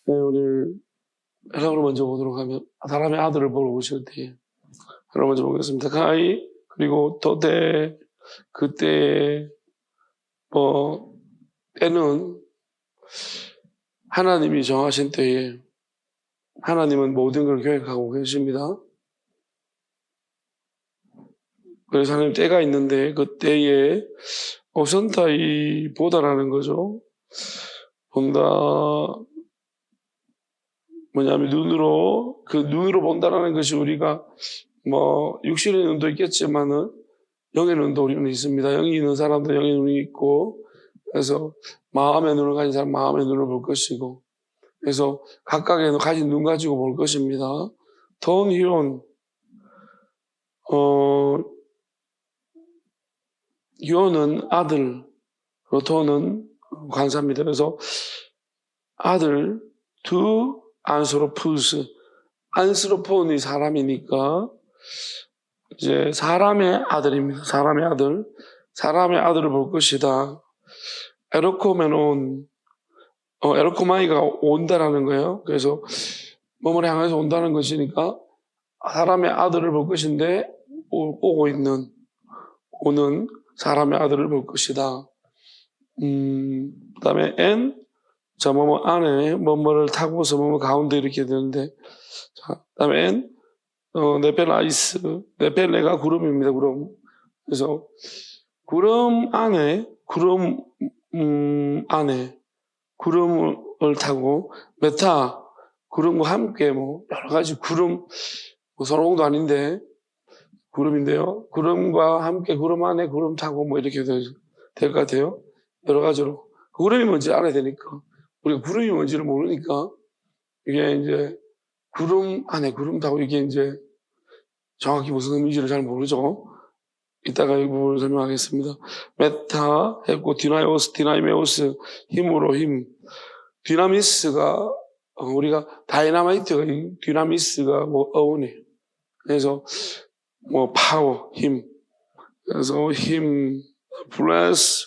네, 오늘 해석을 먼저 보도록 하면 사람의 아들을 보러 오실 때에 하나 먼저 보겠습니다. 가이 그리고 도대 그때 때는 하나님이 정하신 때에 하나님은 모든 걸 계획하고 계십니다. 그래서 하나님 때가 있는데 그 때에 오선타이 보다라는 거죠. 본다 뭐냐면 눈으로 본다라는 것이 우리가 육신의 눈도 있겠지만은 영의 눈도 우리는 있습니다. 영이 있는 사람도 영의 눈이 있고, 그래서 마음의 눈을 가진 사람 마음의 눈을 볼 것이고, 그래서 각각의 가진 눈 가지고 볼 것입니다. 돈 희론 희원은 아들, 돈은 관사입니다. 그래서 아들 두 안스로푸스 안스로폰이 사람이니까 이제 사람의 아들입니다. 사람의 아들을 볼 것이다. 에로코메논 에로코마이가 온다라는 거예요. 그래서 몸을 향해서 온다는 것이니까 사람의 아들을 볼 것인데 오는 사람의 아들을 볼 것이다. 그다음에 자, 안에 뭐뭐를 타고서 뭐뭐 가운데 이렇게 되는데, 자, 그다음에 네펠라이스, 네펠레가 구름입니다. 구름. 그래서 구름 안에 구름을 타고 메타 구름과 함께 여러 가지 구름 소롱도 아닌데 구름인데요. 구름과 함께 구름 안에 구름 타고 이렇게 될 것 같아요. 여러 가지로 구름이 뭔지 알아야 되니까. 우리가 구름이 뭔지를 모르니까 이게 이제 구름 안에 구름 타고 이게 이제 정확히 무슨 의미인지를 잘 모르죠. 이따가 이 부분을 설명하겠습니다. 메타 했고 디나이메오스 힘으로 힘. 디나미스가 우리가 다이나마이트가 디나미스가 어원이에요. 그래서 파워 힘. 그래서 힘 플러스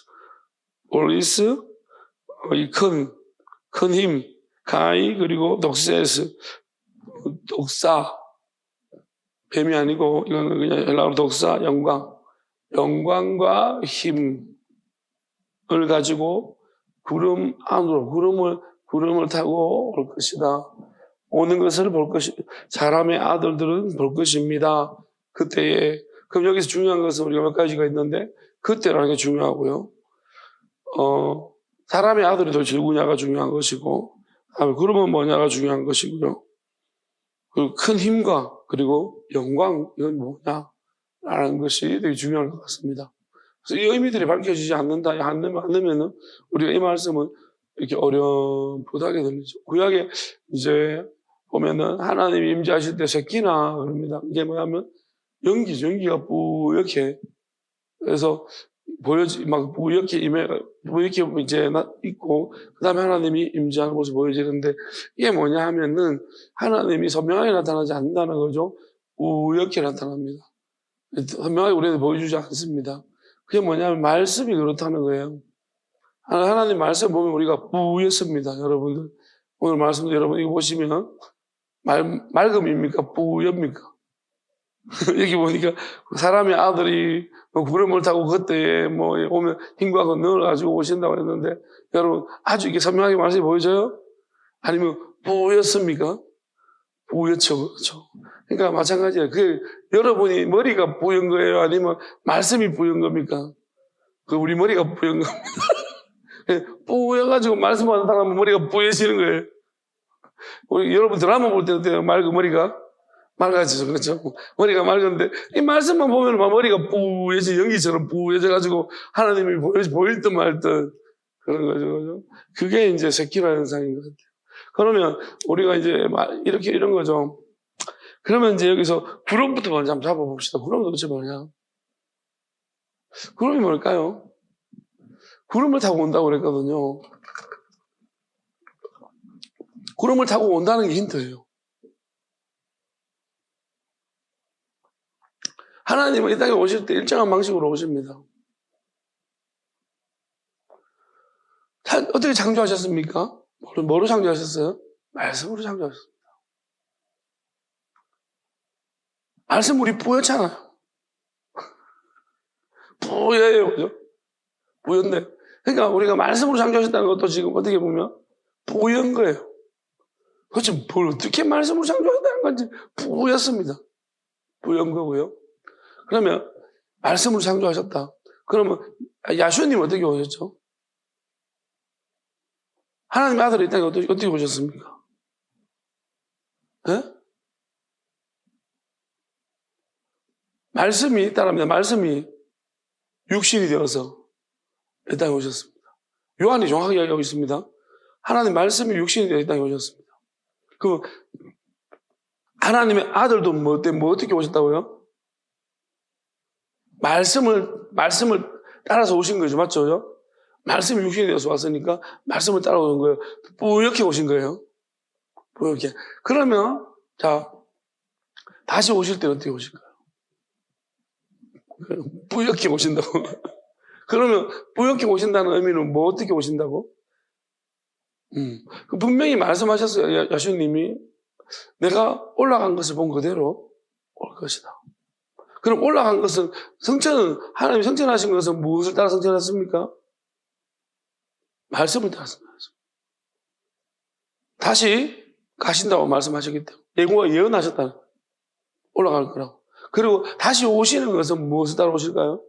올리스 이 큰 힘, 가이, 그리고 독세스, 독사, 뱀이 아니고, 이거는 그냥 헬라어로 독사, 영광과 힘을 가지고 구름 안으로, 구름을 타고 올 것이다. 오는 것을 볼 사람의 아들들은 볼 것입니다. 그때에, 그럼 여기서 중요한 것은 우리가 몇 가지가 있는데, 그때라는 게 중요하고요. 사람의 아들이 도대체 누구냐가 중요한 것이고, 구름은 뭐냐가 중요한 것이고요. 그리고 큰 힘과 그리고 영광, 이건 뭐냐라는 것이 되게 중요한 것 같습니다. 그래서 이 의미들이 밝혀지지 않으면은 우리가 이 말씀은 이렇게 어렴풋하게 들리죠. 구약에 이제 보면은 하나님이 임재하실 때 새끼나 그럽니다. 이게 뭐냐면 연기가 뿌옇게 그래서 뿌옇게 이제 있고, 그 다음에 하나님이 임재하는 모습이 보여지는데, 이게 뭐냐 하면은, 하나님이 선명하게 나타나지 않는다는 거죠. 뿌옇게 나타납니다. 선명하게 우리한테 보여주지 않습니다. 그게 뭐냐면, 말씀이 그렇다는 거예요. 하나님 말씀 보면 우리가 뿌옇습니다, 여러분들. 오늘 말씀도 여러분 이거 보시면, 맑음입니까? 뿌옇습니까? 여기 보니까 사람의 아들이 구름을 타고 그때에 오면 힘과 권능을 가지고 오신다고 했는데 여러분 아주 이게 선명하게 말씀이 보여져요? 아니면 뿌옇습니까? 뿌옇죠, 그렇죠? 그러니까 마찬가지예요. 여러분이 머리가 뿌연 거예요? 아니면 말씀이 뿌연 겁니까? 우리 머리가 뿌연 겁니다. 뿌여가지고 말씀하는 사람은 머리가 뿌여지는 거예요. 여러분 드라마 볼 때도 머리가 맑아지죠. 그렇죠? 머리가 맑은데, 이 말씀만 보면 머리가 뿌얘지, 연기처럼 뿌얘져가지고 하나님이 보일 듯 말 듯 그런 거죠. 그게 이제 세키라 현상인 것 같아요. 그러면 우리가 이제 이런 거죠. 그러면 이제 여기서 구름부터 먼저 한번 잡아봅시다. 구름은 도대체 뭐냐? 구름이 뭘까요? 구름을 타고 온다고 그랬거든요. 구름을 타고 온다는 게 힌트예요. 하나님은 이 땅에 오실 때 일정한 방식으로 오십니다. 어떻게 창조하셨습니까? 뭐로 창조하셨어요? 말씀으로 창조하셨습니다. 말씀 우리 뿌옇잖아요. 뿌예요, 그죠? 뿌연데. 그러니까 우리가 말씀으로 창조하셨다는 것도 지금 어떻게 보면 뿌연 거예요. 그렇지, 뭘 어떻게 말씀으로 창조하셨다는 건지 뿌였습니다. 뿌연 거고요. 그러면 말씀으로 창조하셨다. 그러면 야슈님 어떻게 오셨죠? 하나님의 아들이 이 땅에 어떻게 오셨습니까? 네? 말씀이 있다랍니다. 말씀이 육신이 되어서 이 땅에 오셨습니다. 요한이 정확하게 이야기하고 있습니다. 하나님 말씀이 육신이 되어 이 땅에 오셨습니다. 그럼 하나님의 아들도 뭐 어떻게 오셨다고요? 말씀을 따라서 오신 거죠. 맞죠? 말씀이 육신이 되어서 왔으니까 말씀을 따라오는 거예요. 뿌옇게 오신 거예요. 뿌옇게. 그러면 자 다시 오실 때는 어떻게 오실까요? 뿌옇게 오신다고. 그러면 뿌옇게 오신다는 의미는 뭐 어떻게 오신다고? 분명히 말씀하셨어요. 야수님이 내가 올라간 것을 본 그대로 올 것이다. 그럼 올라간 것은 하나님이 성천하신 것은 무엇을 따라 성천했습니까? 말씀을 따라 성천했습니다. 다시 가신다고 말씀하셨기 때문에 예고가 예언하셨다. 올라갈 거라고. 그리고 다시 오시는 것은 무엇을 따라 오실까요?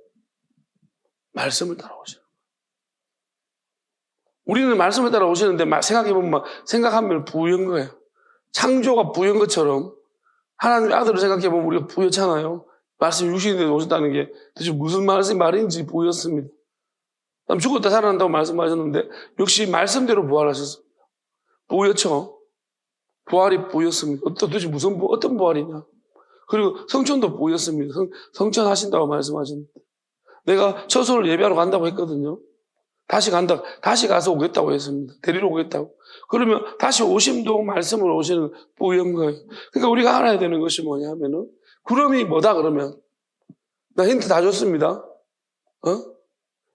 말씀을 따라 오시는 거예요. 우리는 말씀을 따라 오시는데 생각해보면 생각하면 부연 거예요. 창조가 부연 것처럼 하나님의 아들을 생각해보면 우리가 부였잖아요. 말씀이 육신이 되어 오셨다는 게 도대체 무슨 말인지 부였습니다. 죽었다 살아난다고 말씀하셨는데 역시 말씀대로 부활하셨습니다. 부였죠. 부활이 부였습니다. 도대체 어떤 부활이냐. 그리고 성천도 부였습니다. 성천하신다고 말씀하셨는데 내가 처소를 예배하러 간다고 했거든요. 다시 가서 오겠다고 했습니다. 데리러 오겠다고. 그러면 다시 오심도 말씀으로 오시는 부연 거예요. 그러니까 우리가 알아야 되는 것이 뭐냐면은 구름이 뭐다 그러면 나 힌트 다 줬습니다.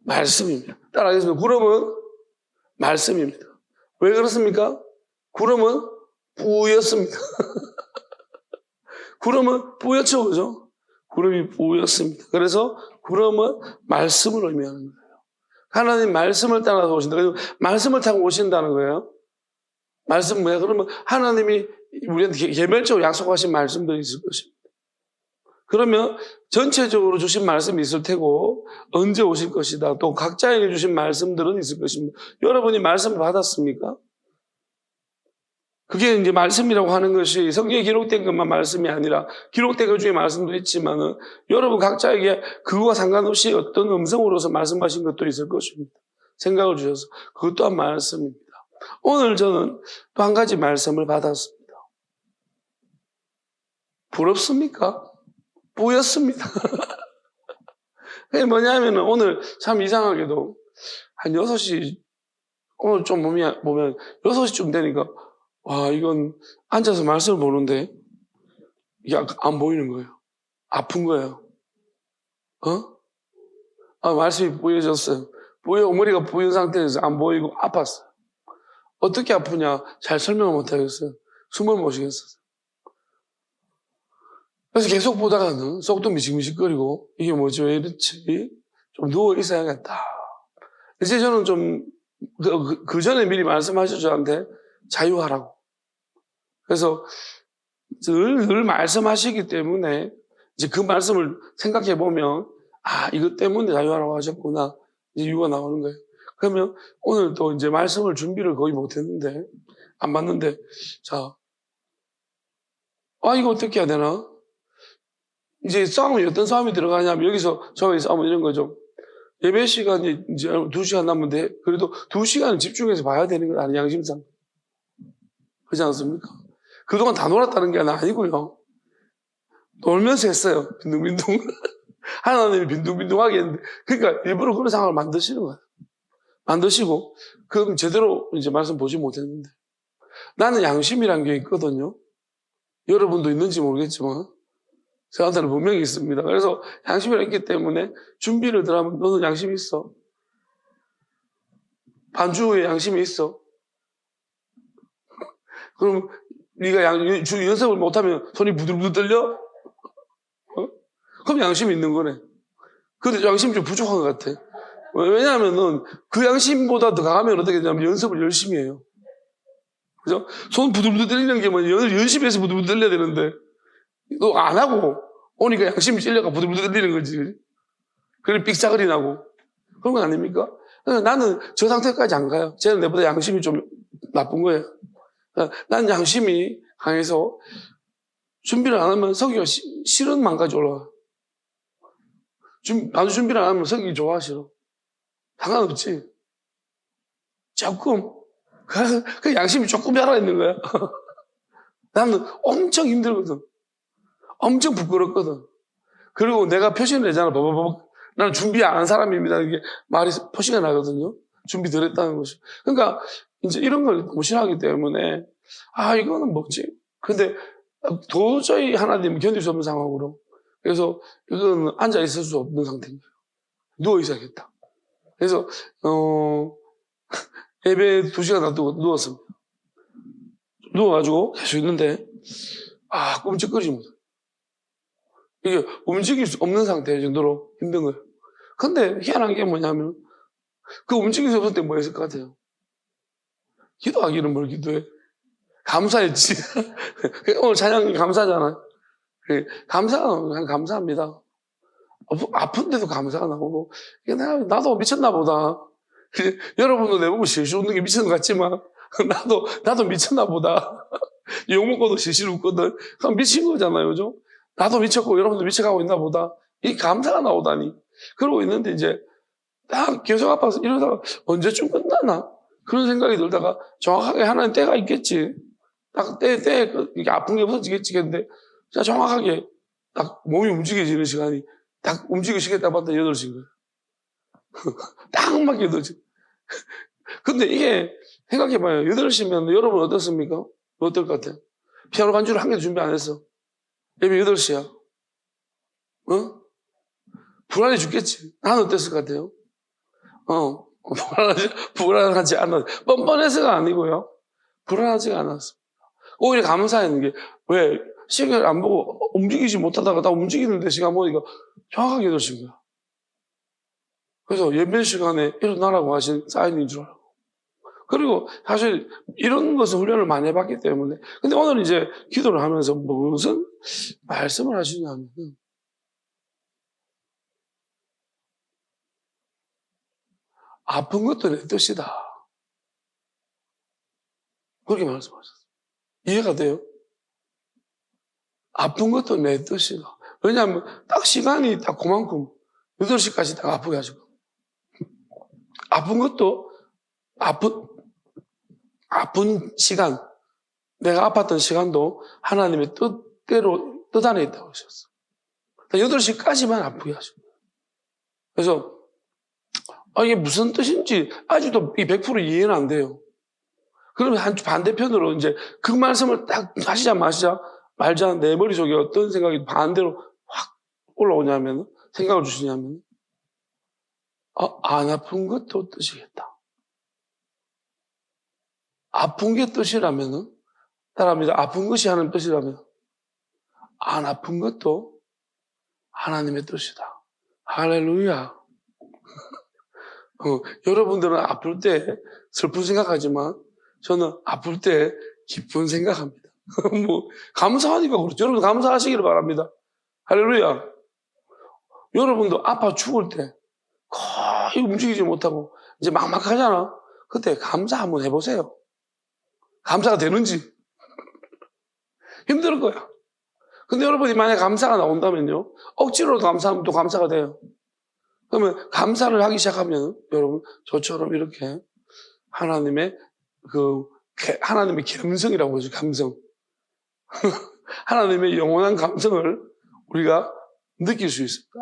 말씀입니다. 따라하겠습니다. 구름은 말씀입니다. 왜 그렇습니까? 구름은 뿌였습니다. 구름은 뿌였죠, 그죠? 구름이 뿌였습니다. 그래서 구름은 말씀을 의미하는 거예요. 하나님 말씀을 따라서 오신다. 그리고 말씀을 타고 오신다는 거예요. 말씀 뭐야? 그러면 하나님이 우리한테 개별적으로 약속하신 말씀들이 있을 것입니다. 그러면 전체적으로 주신 말씀이 있을 테고 언제 오실 것이다. 또 각자에게 주신 말씀들은 있을 것입니다. 여러분이 말씀을 받았습니까? 그게 이제 말씀이라고 하는 것이 성경에 기록된 것만 말씀이 아니라 기록된 것 중에 말씀도 있지만은 여러분 각자에게 그거와 상관없이 어떤 음성으로서 말씀하신 것도 있을 것입니다. 생각을 주셔서 그것 또한 말씀입니다. 오늘 저는 또 한 가지 말씀을 받았습니다. 부럽습니까? 뿌였습니다. 그게 뭐냐면 오늘 참 이상하게도 한 6시 오늘 좀 보면 6시쯤 되니까 와 이건 앉아서 말씀을 보는데 이게 안 보이는 거예요. 아픈 거예요. 말씀이 뿌여졌어요. 머리가 뿌연 상태에서 안 보이고 아팠어요. 어떻게 아프냐 잘 설명을 못 하겠어요. 숨을 못 쉬겠어요. 그래서 계속 보다가는 속도 미식미식거리고 이게 뭐지 왜 이렇지? 좀 누워 있어야겠다. 이제 저는 좀 그 전에 미리 말씀하셨죠 저한테 자유하라고. 그래서 늘 말씀하시기 때문에 이제 그 말씀을 생각해 보면 이것 때문에 자유하라고 하셨구나. 이제 이유가 나오는 거예요. 그러면 오늘 또 이제 말씀을 준비를 거의 못 했는데 안 봤는데 이거 어떻게 해야 되나? 이제 어떤 싸움이 들어가냐면 여기서 저기 싸움은 이런 거죠. 예배 시간이 이제 2시간 남은데 그래도 2시간은 집중해서 봐야 되는 건 아니에요, 양심상. 그렇지 않습니까? 그동안 다 놀았다는 게 아니고요. 놀면서 했어요. 빈둥빈둥. 하나님이 빈둥빈둥하게 했는데 그러니까 일부러 그런 상황을 만드시는 거예요. 만드시고 그럼 제대로 이제 말씀 보지 못했는데 나는 양심이란 게 있거든요. 여러분도 있는지 모르겠지만 저한테는 분명히 있습니다. 그래서 양심이 있기 때문에 준비를 들어가면 너는 양심이 있어. 반주 후에 양심이 있어. 그럼 네가 연습을 못하면 손이 부들부들 떨려? 그럼 양심이 있는 거네. 근데 양심이 좀 부족한 것 같아. 왜냐하면은 그 양심보다 더 강하면 어떻게 되냐면 연습을 열심히 해요. 그죠? 손 부들부들 떨리는 게 뭐 연습해서 부들부들 떨려야 되는데 너 안 하고 오니까 양심이 찔려가 부들부들 떨리는 거지. 그래 삑사거리 나고 그런 거 아닙니까? 나는 저 상태까지 안 가요. 쟤는 내보다 양심이 좀 나쁜 거예요. 난 양심이 강해서 준비를 안 하면 서기가 싫은 만까지 올라가. 아주 준비를 안 하면 서기 좋아 싫어. 상관없지. 조금 그 양심이 조금 살아있는 거야. 나는 엄청 힘들거든. 엄청 부끄럽거든. 그리고 내가 표시를 내잖아. 나는 준비 안 한 사람입니다. 이게 말이 표시가 나거든요. 준비 덜 했다는 것이. 그러니까 이제 이런 걸 너무 싫어하기 때문에 이거는 뭐지? 근데 도저히 하나님은 견딜 수 없는 상황으로. 그래서 이거는 앉아 있을 수 없는 상태인 거예요. 누워 있어야겠다. 그래서 예배 2시간 놔두고 누웠습니다. 누워가지고 계속 있는데 끔찍거리지 못해. 이게 움직일 수 없는 상태 정도로 힘든 거예요. 근데 희한한 게 뭐냐면 그 움직일 수 없을 때 뭐 했을 것 같아요? 기도하기는 뭘 기도해? 감사했지. 오늘 찬양이 감사잖아요. 감사합니다. 아픈데도 감사가 나오고 나도 미쳤나 보다. 여러분도 내보고 실실 웃는 게 미치는 것 같지만 나도 미쳤나 보다. 욕 먹고도 실실 웃거든. 그럼 미친 거잖아요. 그죠? 나도 미쳤고 여러분도 미쳐가고 있나 보다. 이 감사가 나오다니. 그러고 있는데 이제 딱 계속 아파서 이러다가 언제쯤 끝나나? 그런 생각이 들다가 정확하게 하나님 때가 있겠지. 딱 이게 아픈 게 없어지겠지. 근데 진짜 정확하게 딱 몸이 움직여지는 시간이 딱 움직이시겠다 봤더니 8시인 거예요. 딱 맞게 8시. 근데 이게 생각해봐요. 8시면 여러분 어떻습니까? 어떨 것 같아요? 피아노 반주를 한 개도 준비 안 했어. 예배 8시야. 불안해 죽겠지. 나는 어땠을 것 같아요? 불안하지 않았어. 뻔뻔해서가 아니고요. 불안하지가 않았어. 오히려 감사했는 게, 왜? 시계를 안 보고 움직이지 못하다가 나 움직이는데 시간 보니까 정확하게 8시인 거야. 그래서 예배 시간에 일어나라고 하신 사인인 줄 알고. 그리고 사실 이런 것은 훈련을 많이 해봤기 때문에. 근데 오늘 이제 기도를 하면서 무슨 말씀을 하시냐면, 아픈 것도 내 뜻이다. 그렇게 말씀하셨어요. 이해가 돼요? 아픈 것도 내 뜻이다. 왜냐하면 딱 시간이 딱 그만큼 8시까지 딱 아프게 하시고. 아픈 것도 아픈 시간, 내가 아팠던 시간도 하나님의 뜻 안에 있다고 하셨어. 8시까지만 아프게 하시고. 그래서 이게 무슨 뜻인지 아직도 100% 이해는 안 돼요. 그러면 반대편으로 이제 그 말씀을 딱 하시자 말자 내 머릿속에 어떤 생각이 반대로 확 올라오냐면, 생각을 주시냐면, 안 아픈 것도 뜻이겠다. 아픈 게 뜻이라면은, 따라합니다. 아픈 것이 하나님 뜻이라면, 안 아픈 것도 하나님의 뜻이다. 할렐루야. 여러분들은 아플 때 슬픈 생각하지만, 저는 아플 때 기쁜 생각합니다. 감사하니까 그렇죠. 여러분 감사하시기를 바랍니다. 할렐루야. 여러분도 아파 죽을 때 거의 움직이지 못하고 이제 막막하잖아. 그때 감사 한번 해보세요. 감사가 되는지. 힘들 거야. 근데 여러분이 만약에 감사가 나온다면요, 억지로도 감사하면 또 감사가 돼요. 그러면 감사를 하기 시작하면 여러분 저처럼 이렇게 하나님의 감성이라고 하죠. 감성. 하나님의 영원한 감성을 우리가 느낄 수 있습니다.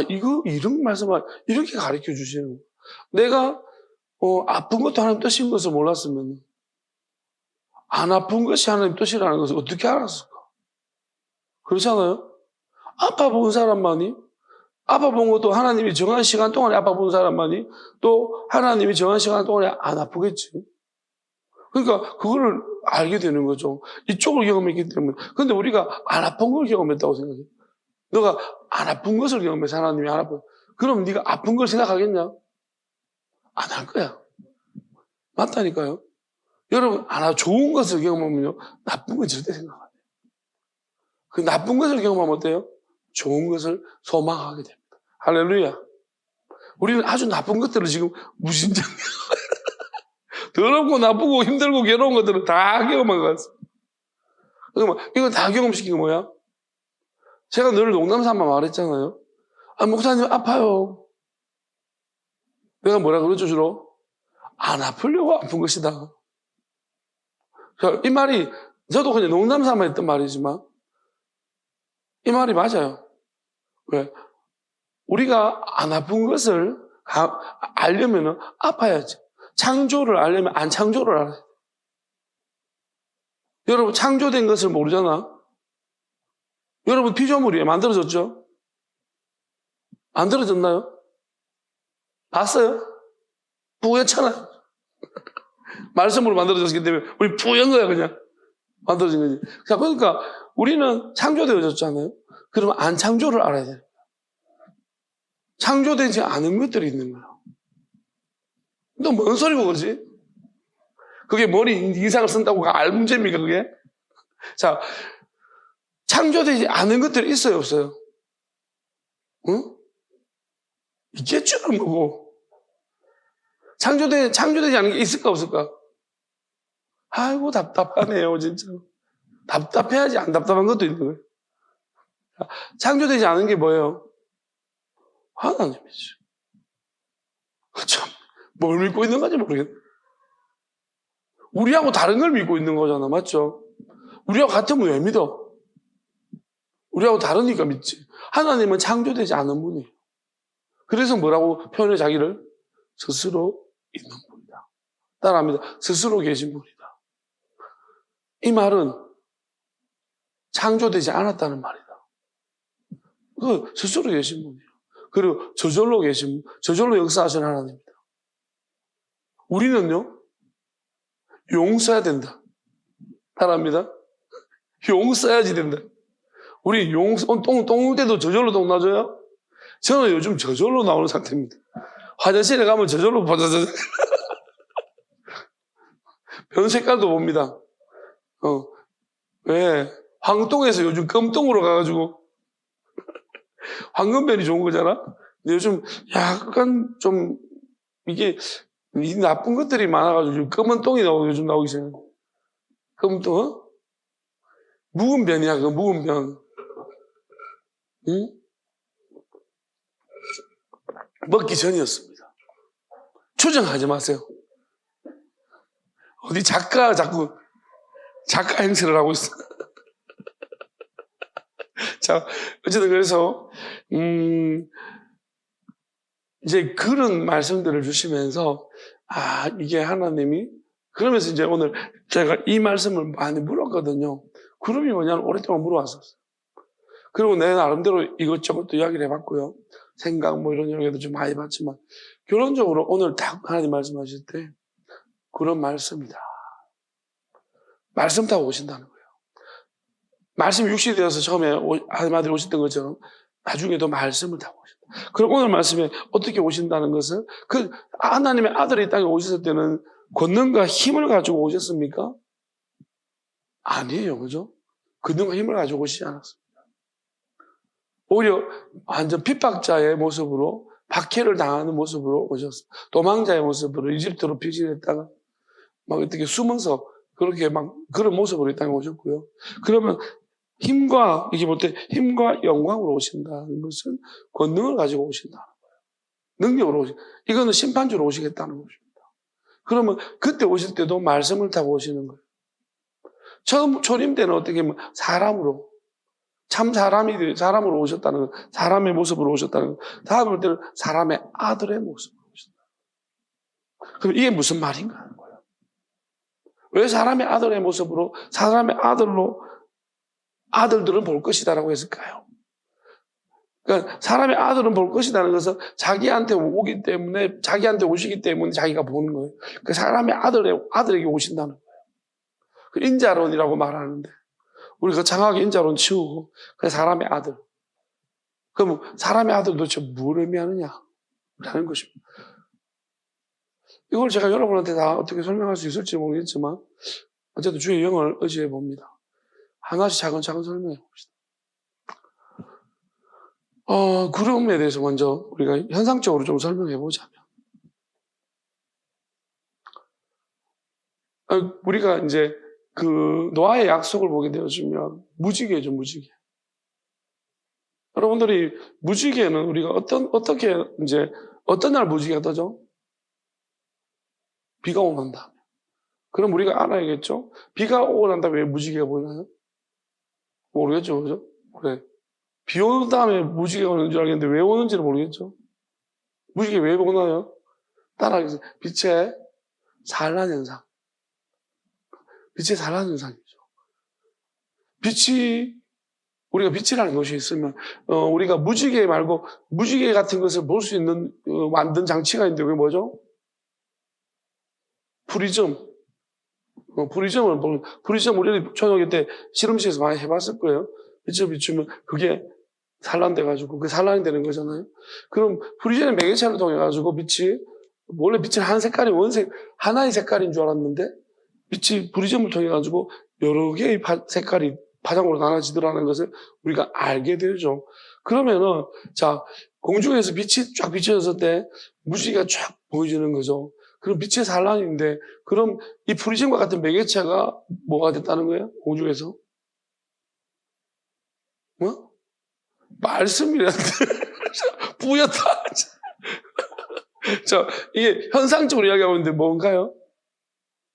이거 이런 말씀을 이렇게 가르쳐 주시는 거예요. 내가 아픈 것도 하나님 뜻인 것을 몰랐으면 안 아픈 것이 하나님 뜻이라는 것을 어떻게 알았을까? 그렇잖아요? 아파 본 사람만이, 아파 본 것도 하나님이 정한 시간 동안에 아파 본 사람만이, 또 하나님이 정한 시간 동안에 안 아프겠지. 그러니까 그거를 알게 되는 거죠. 이쪽을 경험했기 때문에. 근데 우리가 안 아픈 걸 경험했다고 생각해. 너가 안 아픈 것을 경험해서 하나님이 안 아픈. 그럼 네가 아픈 걸 생각하겠냐? 안 할 거야. 맞다니까요. 여러분, 좋은 것을 경험하면요, 나쁜 건 절대 생각 안 해요. 그 나쁜 것을 경험하면 어때요? 좋은 것을 소망하게 됩니다. 할렐루야. 우리는 아주 나쁜 것들을 지금 무신장해. 더럽고 나쁘고 힘들고 괴로운 것들은 다 경험한 것 같습니다. 그러면 이거 다 경험시킨 게 뭐야? 제가 늘 농담 삼아 말했잖아요. 목사님 아파요. 내가 뭐라 그러죠 주로? 안 아프려고 아픈 것이다. 이 말이 저도 그냥 농담 삼아 했던 말이지만 이 말이 맞아요. 왜? 우리가 안 아픈 것을 알려면 아파야지. 창조를 알려면 안 창조를 알아야 돼. 여러분 창조된 것을 모르잖아. 여러분 피조물이에요. 만들어졌죠? 만들어졌나요? 봤어요? 뿌옇잖아요. 말씀으로 만들어졌기 때문에 우리 뿌연 거야 그냥. 만들어진 거지. 자, 그러니까 우리는 창조되어졌잖아요. 그러면 안 창조를 알아야 돼요. 창조되지 않은 것들이 있는 거야. 너 뭔 소리고 그러지? 그게 머리 인상을 쓴다고 알 문제입니까 그게? 자, 창조되지 않은 것들이 있어요 없어요? 응? 있겠죠 뭐고. 창조되지 않은 게 있을까 없을까? 아이고 답답하네요 진짜. 답답해야지 안 답답한 것도 있는 거예요. 창조되지 않은 게 뭐예요? 하나님이죠. 참, 뭘 믿고 있는 건지 모르겠네. 우리하고 다른 걸 믿고 있는 거잖아, 맞죠? 우리하고 같으면 왜 믿어? 우리하고 다르니까 믿지. 하나님은 창조되지 않은 분이에요. 그래서 뭐라고 표현해 자기를? 스스로 있는 분이다. 따라합니다. 스스로 계신 분이다. 이 말은 창조되지 않았다는 말이다. 그 스스로 계신 분이에요. 그리고 저절로 저절로 역사하신 하나님입니다. 우리는요, 용 써야 된다. 따라합니다. 용 써야지 된다. 우리 똥 때도 저절로 똥 나줘요? 저는 요즘 저절로 나오는 상태입니다. 화장실에 가면 저절로 버저저 변 색깔도 봅니다. 왜? 황똥에서 요즘 금똥으로 가가지고 황금변이 좋은 거잖아? 근데 요즘 약간 좀 이게 이 나쁜 것들이 많아가지고 검은 똥이 요즘 나오기 시작해. 검은 똥? 묵은 변이야, 그 묵은 변. 응? 먹기 전이었습니다. 추정하지 마세요. 어디 작가 자꾸 작가 행세를 하고 있어. 자, 어쨌든 그래서 이제 그런 말씀들을 주시면서 이게 하나님이 그러면서 이제 오늘 제가 이 말씀을 많이 물었거든요. 그룹이 뭐냐면 오랫동안 물어왔었어요. 그리고 내 나름대로 이것저것 또 이야기를 해봤고요. 생각 뭐 이런 이야기도 좀 많이 해봤지만 결론적으로 오늘 딱 하나님 말씀하실 때 그런 말씀이다. 말씀 타고 오신다는 거예요. 말씀이 육신이 되어서 처음에 한마디로 오셨던 것처럼 나중에도 말씀을 타고 오신다. 그럼 오늘 말씀에 어떻게 오신다는 것을 하나님의 아들이 이 땅에 오셨을 때는 권능과 힘을 가지고 오셨습니까? 아니에요. 그죠? 권능과 힘을 가지고 오시지 않았습니다. 오히려 완전 핍박자의 모습으로 박해를 당하는 모습으로 오셨어요. 도망자의 모습으로 이집트로 피신했다가 막 어떻게 숨어서 그렇게 막 그런 모습으로 이 땅에 오셨고요. 그러면 힘과 이게 볼 때 힘과 영광으로 오신다는 것은 권능을 가지고 오신다는 거예요. 능력으로 오신. 이거는 심판주로 오시겠다는 것입니다. 그러면 그때 오실 때도 말씀을 타고 오시는 거예요. 처음 초림 때는 어떻게 보면 사람으로 참 사람으로 오셨다는 것, 사람의 모습으로 오셨다는 것. 다음 올 때는 사람의 아들의 모습으로 오셨다. 그럼 이게 무슨 말인가 하는 거예요. 왜 사람의 아들의 모습으로, 사람의 아들로 아들들은 볼 것이다라고 했을까요? 그러니까 사람의 아들은 볼 것이라는 것은 자기한테 오시기 때문에 자기가 보는 거예요. 그 사람의 아들에게 오신다는 거예요. 그 인자론이라고 말하는데 우리 거창하게 인자론 치우고 그냥 사람의 아들. 그럼 사람의 아들 도대체 뭘 의미하느냐? 라는 것입니다. 이걸 제가 여러분한테 다 어떻게 설명할 수 있을지 모르겠지만 어쨌든 주의 영을 의지해 봅니다. 하나씩 차근차근 설명해 봅시다. 구름에 대해서 먼저 우리가 현상적으로 좀 설명해 보자면 우리가 이제 그 노아의 약속을 보게 되어지면 무지개죠, 무지개. 여러분들이 무지개는 우리가 어떻게 이제 어떤 날 무지개가 떠죠? 비가 오고 난 다음에. 그럼 우리가 알아야겠죠? 비가 오고 난 다음에 왜 무지개가 보이나요? 모르겠죠, 그죠? 그래. 비 오는 다음에 무지개가 오는 줄 알겠는데 왜 오는지를 모르겠죠? 무지개 왜 오나요? 따라하겠습니다. 빛의 산란 현상. 빛의 산란 현상이죠. 우리가 빛이라는 것이 있으면, 우리가 무지개 말고 무지개 같은 것을 볼 수 있는, 만든 장치가 있는데 그게 뭐죠? 프리즘. 프리즘 우리 초등학교 때 실험실에서 많이 해봤을 거예요. 빛을 비추면 그게 산란돼가지고, 그게 산란이 되는 거잖아요. 그럼 프리즘의 매개체를 통해가지고 원래 빛은 한 색깔이 하나의 색깔인 줄 알았는데, 빛이 프리즘을 통해가지고 여러 개의 색깔이 파장으로 나눠지더라는 것을 우리가 알게 되죠. 그러면은, 자, 공중에서 빛이 쫙 비춰졌을 때 무지개가 쫙 보여지는 거죠. 그럼 빛의 산란인데, 그럼 이 프리즘과 같은 매개체가 뭐가 됐다는 거예요? 공중에서? 뭐? 말씀이란데. 뿌옇다. 자, 이게 현상적으로 이야기하고 있는데 뭔가요?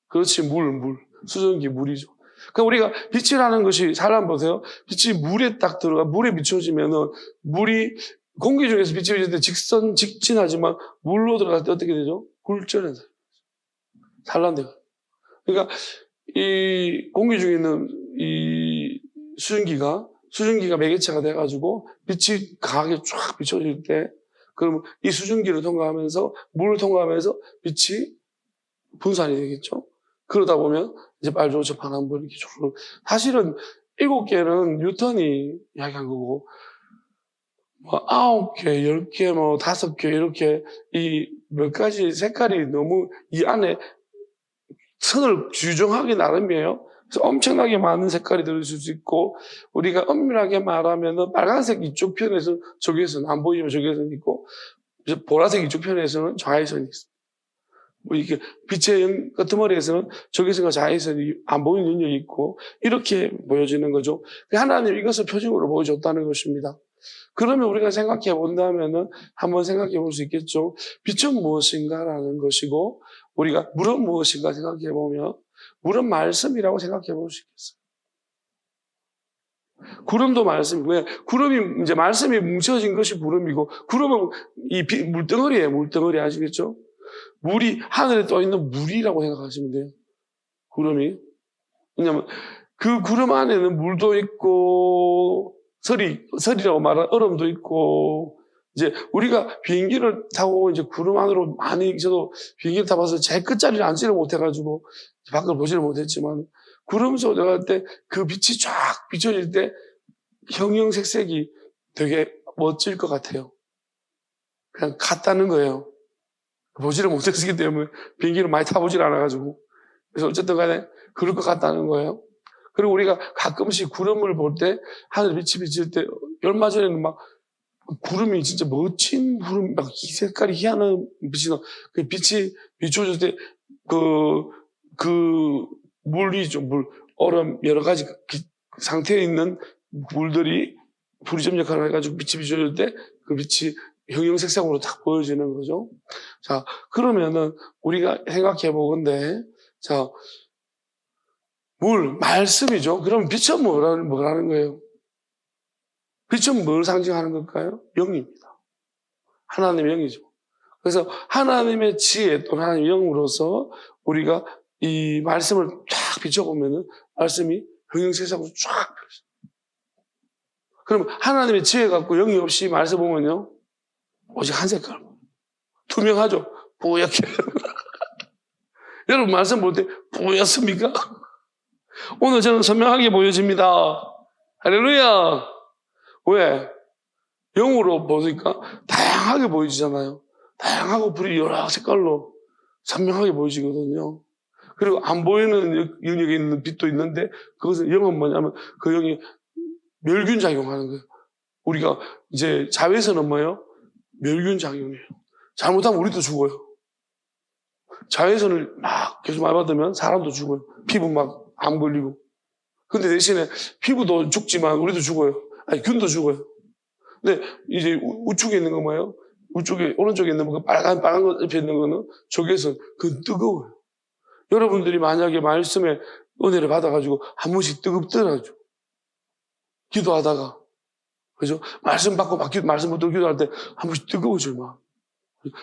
그렇지, 물. 수증기, 물이죠. 그러니까 우리가 빛이라는 것이, 사람 보세요. 빛이 물에 딱 물에 비춰지면은, 물이, 공기 중에서 빛이 비칠 때 직진하지만, 물로 들어갈 때 어떻게 되죠? 굴절해서. 산란돼요. 그러니까, 이 공기 중에 있는 이 수증기가 매개체가 돼가지고, 빛이 강하게 쫙 비춰질 때, 그러면 이 수증기를 통과하면서, 물을 통과하면서 빛이 분산이 되겠죠? 그러다 보면 이제 빨주노초 파란불 이렇게 쭉. 사실은 7개는 뉴턴이 이야기한 거고, 뭐 9개, 10개, 뭐 5개 이렇게 이 몇 가지 색깔이 너무 이 안에 선을 규정하기 나름이에요. 그래서 엄청나게 많은 색깔이 들어있을 수 있고, 우리가 엄밀하게 말하면은 빨간색 이쪽 편에서는 저기에서는 안 보이지만 저기에서는 있고, 보라색 이쪽 편에서는 좌회선이 있습니다. 뭐 이게 빛의 끄트머리에서는 저기서가 자외선이 안 보이는 영역이 있고 이렇게 보여지는 거죠. 하나님 이것을 표징으로 보여줬다는 것입니다. 그러면 우리가 생각해 본다면은 한번 생각해 볼 수 있겠죠. 빛은 무엇인가라는 것이고 우리가 물은 무엇인가 생각해 보면 물은 말씀이라고 생각해 볼 수 있겠어요. 구름도 말씀이고 왜 구름이 이제 말씀이 뭉쳐진 것이 구름이고 구름은 이 물덩어리예요. 물덩어리 아시겠죠? 물이 하늘에 떠 있는 물이라고 생각하시면 돼요. 구름이. 왜냐하면 그 구름 안에는 물도 있고 설이라고 말하는 얼음도 있고 이제 우리가 비행기를 타고 이제 구름 안으로 많이 저도 비행기를 타봐서 제일 끝자리를 앉지를 못해가지고 밖을 보지를 못했지만 구름 속에 들어갈 때 그 빛이 쫙 비춰질 때 형형색색이 되게 멋질 것 같아요. 그냥 같다는 거예요. 보지를 못했기 때문에 비행기를 많이 타보질 않아가지고. 그래서 어쨌든 간에 그럴 것 같다는 거예요. 그리고 우리가 가끔씩 구름을 볼 때, 하늘 빛이 비칠 때, 얼마 전에는 막 구름이 진짜 멋진 구름, 막 이 색깔이 희한한 빛이 그 빛이 비춰질 때, 물이죠, 얼음, 여러 가지 상태에 있는 물들이 프리즘 역할을 해가지고 빛이 비춰질 때, 그 빛이 형형색색으로 딱 보여지는 거죠. 자, 그러면은 우리가 생각해 보건데, 자, 말씀이죠. 그럼 빛은 뭐라는 거예요? 빛은 뭘 상징하는 걸까요? 영입니다. 하나님의 영이죠. 그래서 하나님의 지혜 또는 하나님의 영으로서 우리가 이 말씀을 쫙 비춰보면은 말씀이 형형색색으로 쫙 펴져요. 그럼 하나님의 지혜 갖고 영이 없이 말씀 보면요. 오직 한 색깔. 투명하죠? 뿌옇게. 여러분 말씀 볼 때 뿌옇습니까? 오늘 저는 선명하게 보여집니다. 할렐루야. 왜? 영으로 보니까 다양하게 보여지잖아요. 다양하고 불이 여러 색깔로 선명하게 보여지거든요. 그리고 안 보이는 영역에 있는 빛도 있는데 그것은 영은 뭐냐면 그 영이 멸균 작용하는 거예요. 우리가 이제 자외선은 뭐예요? 멸균 작용이에요. 잘못하면 우리도 죽어요. 자외선을 막 계속 많이 받으면 사람도 죽어요. 피부 막 암 걸리고. 근데 대신에 피부도 죽지만 우리도 죽어요. 아니 균도 죽어요. 근데 이제 우측에 있는 거 뭐예요? 우측에 오른쪽에 있는 거 빨간 거 옆에 있는 거는 저기에서 그 뜨거워요. 여러분들이 만약에 말씀에 은혜를 받아가지고 한 번씩 뜨겁더라죠. 기도하다가 그죠? 말씀 받고 말씀부터 기도할 때 한 번씩 뜨거워져요. 막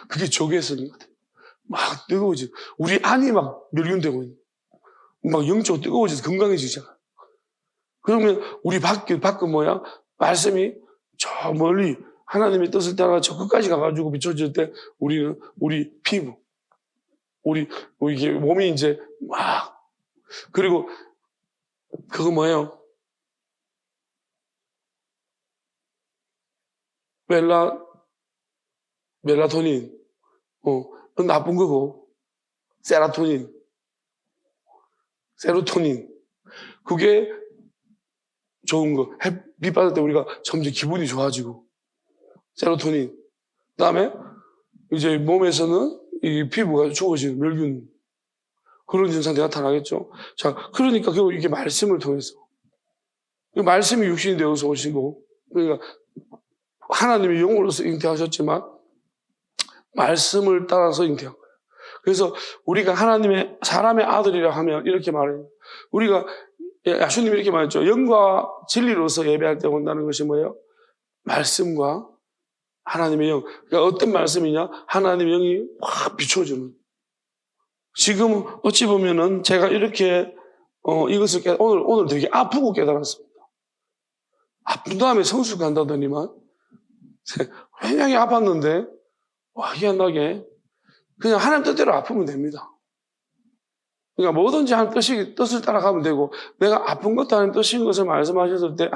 그게 저기에서 있는 것 같아요. 막 뜨거워져. 우리 안이 막 멸균되고 있는. 막 영적으로 뜨거워져서 건강해지잖아. 그러면 우리 밖은 뭐야? 말씀이 저 멀리 하나님의 뜻을 따라 저 끝까지 가가지고 비춰질 때 우리는 우리 피부, 우리 이게 몸이 이제 막 그리고 그거 뭐예요? 멜라토닌, 그건 나쁜 거고 세로토닌, 그게 좋은 거. 햇빛 받을 때 우리가 점점 기분이 좋아지고, 세로토닌. 그 다음에 이제 몸에서는 이 피부가 좋아지는 멸균. 그런 현상이 나타나겠죠. 자, 그러니까 결국 이게 말씀을 통해서. 말씀이 육신이 되어서 오시고, 그러니까 하나님이 영으로서 잉태하셨지만, 말씀을 따라서 잉태한 거예요. 그래서 우리가 사람의 아들이라 하면 이렇게 말해요. 우리가, 야수님이 이렇게 말했죠. 영과 진리로서 예배할 때 온다는 것이 뭐예요? 말씀과 하나님의 영. 그러니까 어떤 말씀이냐? 하나님의 영이 확 비춰주는. 지금 어찌 보면은 제가 이렇게, 이것을 오늘 되게 아프고 깨달았습니다. 아픈 다음에 성수 간다더니만, 굉장히 아팠는데, 와, 희한하게, 그냥 하나님 뜻대로 아프면 됩니다. 그러니까 뭐든지 하나님 뜻을 따라가면 되고, 내가 아픈 것도 하나님 뜻인 것을 말씀하셨을 때,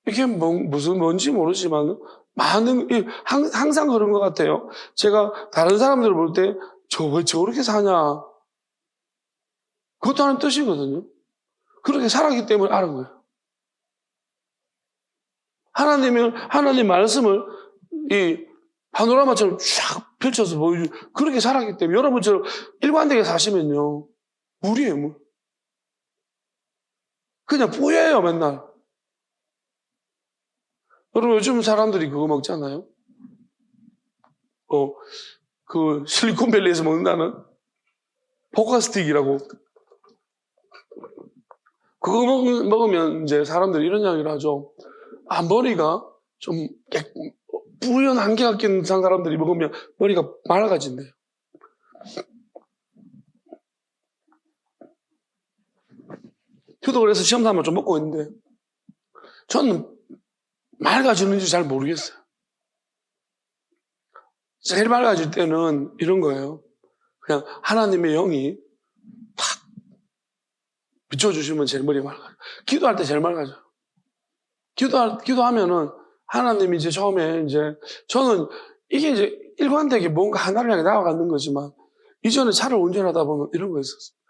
이게 뭔지 모르지만, 항상 그런 것 같아요. 제가 다른 사람들을 볼 때, 왜 저렇게 사냐. 그것도 하나님 뜻이거든요. 그렇게 살았기 때문에 아는 거예요. 하나님 말씀을 이 파노라마처럼 쫙 펼쳐서 보여주고, 그렇게 살았기 때문에 여러분처럼 일관되게 사시면요. 물이에요, 물. 그냥 뿌예요, 맨날. 여러분 요즘 사람들이 그거 먹잖아요. 그 실리콘밸리에서 먹는다는 포카스틱이라고. 그거 먹으면 이제 사람들이 이런 이야기를 하죠. 머리가 좀 뿌연 안개가 낀 사람들이 먹으면 머리가 맑아진대요. 저도 그래서 시험 삼아 좀 먹고 있는데 저는 맑아지는지 잘 모르겠어요. 제일 맑아질 때는 이런 거예요. 그냥 하나님의 영이 탁 비춰주시면 제일 머리가 맑아져요. 기도할 때 제일 맑아져요. 기도하면은 하나님이 이제 처음에 이제 저는 이게 이제 일관되게 뭔가 하나를 향해 나아가는 거지만 이전에 차를 운전하다 보면 이런 거 있었습니다.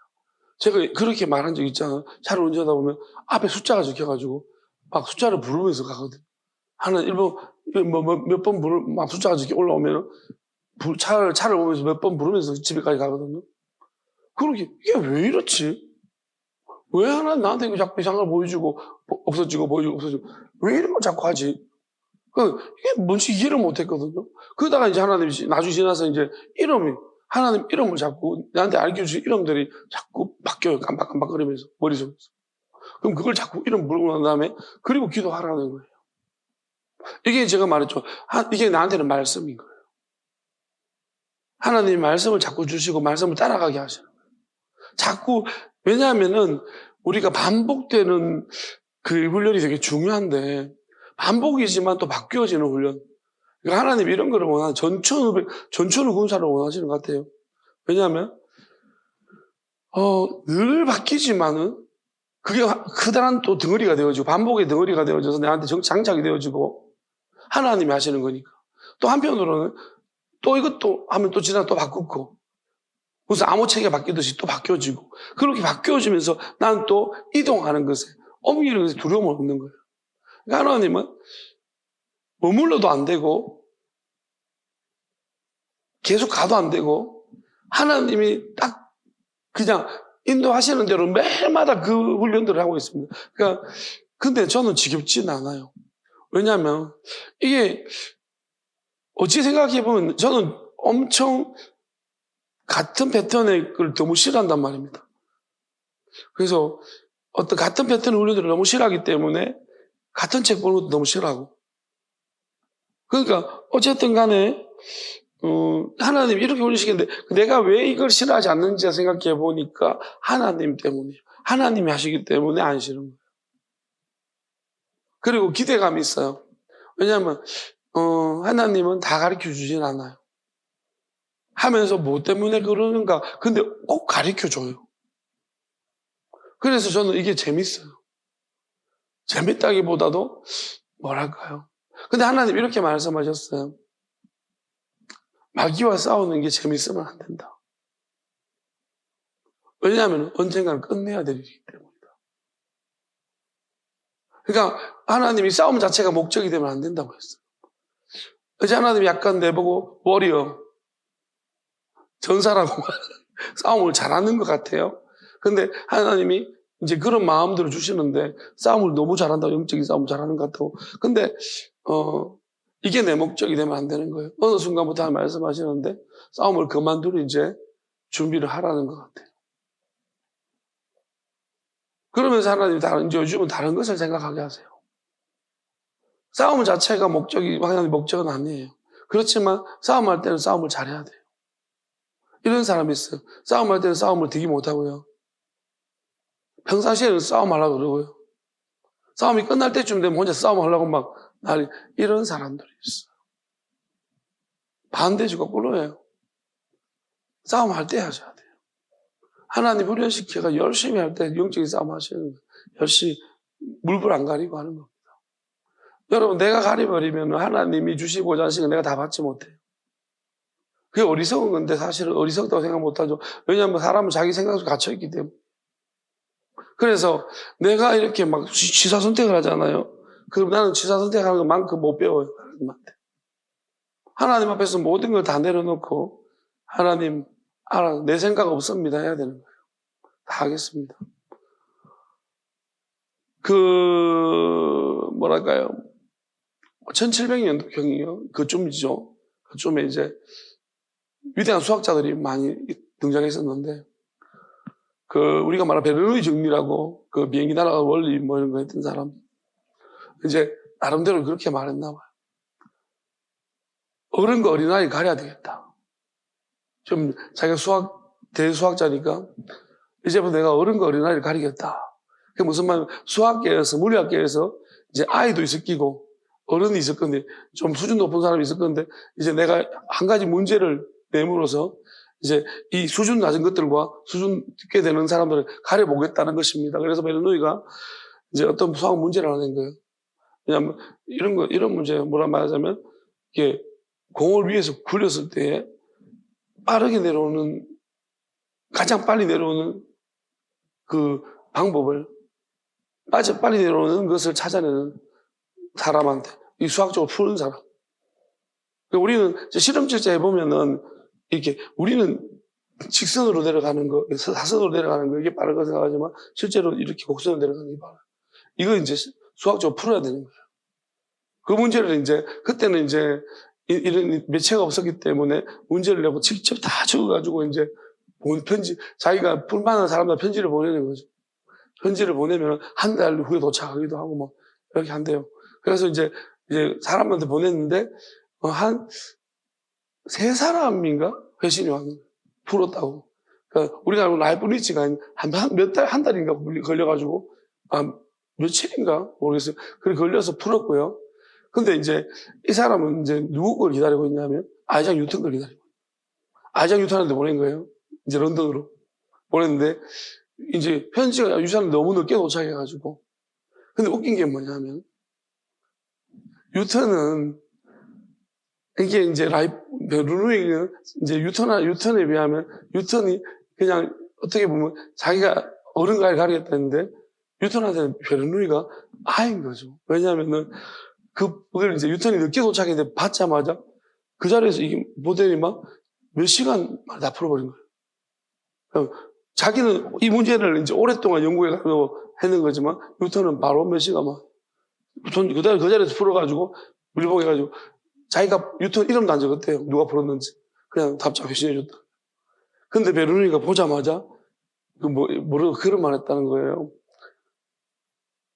제가 그렇게 말한 적 있잖아요. 차를 운전하다 보면 앞에 숫자가 적혀가지고 막 숫자를 부르면서 가거든요. 몇 번 막 숫자가 적혀 올라오면 차를 보면서 몇 번 부르면서 집에까지 가거든요. 그러게 이게 왜 이렇지? 왜 하나 나한테 이거 자꾸 이상한 걸 보여주고 없어지고 보여주고 없어지고 왜 이런 걸 자꾸 하지? 이게 뭔지 이해를 못했거든요. 그러다가 이제 하나님이 나중에 지나서 이제 하나님 이름을 자꾸 나한테 알려주신 이름들이 자꾸 바뀌어요. 깜빡깜빡거리면서 머릿속에서. 그럼 그걸 자꾸 이름 부르고 난 다음에 그리고 기도하라는 거예요. 이게 제가 말했죠. 이게 나한테는 말씀인 거예요. 하나님이 말씀을 자꾸 주시고 말씀을 따라가게 하시는 거예요. 자꾸 왜냐하면은 우리가 반복되는 그 훈련이 되게 중요한데 반복이지만 또 바뀌어지는 훈련. 그러니까 하나님 이런 거를 전천후 군사를 원하시는 것 같아요. 왜냐하면 늘 바뀌지만은 그게 커다란 또 덩어리가 되어지고 반복의 덩어리가 되어져서 내한테 장착이 되어지고 하나님이 하시는 거니까. 또 한편으로는 또 이것도 하면 또 지나 또 바꾸고 무슨 암호체계가 바뀌듯이 또 바뀌어지고 그렇게 바뀌어지면서 나는 또 이동하는 것에 옮기는 것에 두려움을 없는 거예요. 그러니까 하나님은 머물러도 안 되고 계속 가도 안 되고 하나님이 딱 그냥 인도하시는 대로 매일마다 그 훈련들을 하고 있습니다. 그러니까 근데 저는 지겹지는 않아요. 왜냐하면 이게 어찌 생각해보면 저는 엄청 같은 패턴의 걸 너무 싫어한단 말입니다. 그래서 어떤 같은 패턴의 훈련들을 너무 싫어하기 때문에 같은 책 보는 것도 너무 싫어하고 그러니까 어쨌든 간에 하나님이 이렇게 훈련시켰는데 내가 왜 이걸 싫어하지 않는지 생각해 보니까 하나님 때문이에요. 하나님이 하시기 때문에 안 싫은 거예요. 그리고 기대감이 있어요. 왜냐하면 하나님은 다 가르쳐 주진 않아요. 하면서 뭐 때문에 그러는가 근데 꼭 가르쳐 줘요. 그래서 저는 이게 재밌어요. 재밌다기보다도 뭐랄까요. 근데 하나님 이렇게 말씀하셨어요. 마귀와 싸우는 게 재밌으면 안 된다. 왜냐하면 언젠가는 끝내야 되기 때문이다. 그러니까 하나님이 싸움 자체가 목적이 되면 안 된다고 했어요. 그래서 하나님이 약간 내보고 워리어, 전사라고 싸움을 잘하는 것 같아요. 근데 하나님이 이제 그런 마음들을 주시는데 싸움을 너무 잘한다고 영적인 싸움을 잘하는 것 같고 근데 이게 내 목적이 되면 안 되는 거예요. 어느 순간부터 말씀하시는데 싸움을 그만두고 이제 준비를 하라는 것 같아요. 그러면서 하나님이 이제 요즘은 다른 것을 생각하게 하세요. 싸움 자체가 하나님의 목적은 아니에요. 그렇지만 싸움할 때는 싸움을 잘해야 돼요. 이런 사람이 있어요. 싸움할 때는 싸움을 되게 못하고요. 평상시에는 싸움하려고 그러고요. 싸움이 끝날 때쯤 되면 혼자 싸움하려고 막 이런 사람들이 있어요. 반대주가 거꾸로예요. 싸움할 때 하셔야 돼요. 하나님 훈련시켜가 열심히 할 때 영적인 싸움 하시는 거예요. 열심히 물불 안 가리고 하는 겁니다. 여러분 내가 가려버리면 하나님이 주시고자 하시는 거 내가 다 받지 못해요. 그게 어리석은 건데 사실은 어리석다고 생각 못하죠. 왜냐하면 사람은 자기 생각 속에 갇혀있기 때문에. 그래서 내가 이렇게 막 취사 선택을 하잖아요. 그럼 나는 취사 선택하는 것만큼 못 배워요. 하나님한테. 하나님 앞에서 모든 걸 다 내려놓고 하나님 알아 내 생각 없습니다 해야 되는 거예요. 다 하겠습니다. 뭐랄까요 1700년도경이요. 그쯤이죠. 그쯤에 이제 위대한 수학자들이 많이 등장했었는데 우리가 말하는 베르누이 정리라고 비행기 날아가 원리 이런 거 했던 사람 이제 나름대로 그렇게 말했나 봐요. 어른과 어린아이 가려야 되겠다. 좀 자기가 대수학자니까 이제부터 내가 어른과 어린아이를 가리겠다. 그게 무슨 말이냐면 수학계에서 물리학계에서 이제 아이도 있을 끼고 어른이 있을 건데 좀 수준 높은 사람이 있을 건데 이제 내가 한 가지 문제를 내므로서 이제 이 수준 낮은 것들과 수준 있게 되는 사람들을 가려보겠다는 것입니다. 그래서 베르누이가 이제 어떤 수학 문제를 하나 낸 거예요. 왜냐하면 이런 문제 뭐라 말하자면 이게 공을 위에서 굴렸을 때 빠르게 내려오는 가장 빨리 내려오는 그 방법을 빨리 내려오는 것을 찾아내는 사람한테 이 수학적으로 푸는 사람. 우리는 실험실제 해보면은 이렇게 우리는 직선으로 내려가는 거, 사선으로 내려가는 거 이게 빠르다고 생각하지만 실제로 이렇게 곡선으로 내려가는 게 빠르요. 이거 이제 수학적으로 풀어야 되는 거예요. 그 문제를 이제 그때는 이제 이런 매체가 없었기 때문에 문제를 내고 직접 다 적어가지고 이제 자기가 풀만한 사람들 편지를 보내는 거죠. 편지를 보내면 한 달 후에 도착하기도 하고 뭐 이렇게 한대요. 그래서 이제 사람한테 보냈는데 한 3사람인가 회신이 왔는 거예요. 풀었다고. 그러니까 우리가 알고 라이프니츠가 한 달인가 걸려가지고 며칠인가 모르겠어요. 그래 걸려서 풀었고요. 근데 이제 이 사람은 이제 누구 걸 기다리고 있냐면 아이작 뉴턴 걸 기다리고 아이작 뉴턴한테 보낸 거예요. 이제 런던으로 보냈는데, 이제 편지가 유산을 너무 늦게 도착해가지고. 근데 웃긴 게 뭐냐면, 뉴턴은, 이게 이제 베르누이는 이제 뉴턴에 비하면, 뉴턴이 그냥 어떻게 보면 자기가 어른가를 가르쳤다는데, 뉴턴한테는 베르누이가 아인 거죠. 왜냐하면은, 그걸 이제 뉴턴이 늦게 도착했는데 받자마자 그 자리에서 이게 모델이 막 몇 시간 만에 다 풀어버린 거예요. 자기는 이 문제를 이제 오랫동안 연구해가지고 했는 거지만 뉴턴은 바로 몇 시간 만 그 자리에서 풀어가지고 밀봉해가지고 자기가 뉴턴 이름도 안 적었대요. 누가 풀었는지. 그냥 답장 회신해줬다. 근데 베르누이가 보자마자 모르고 그런 말 했다는 거예요.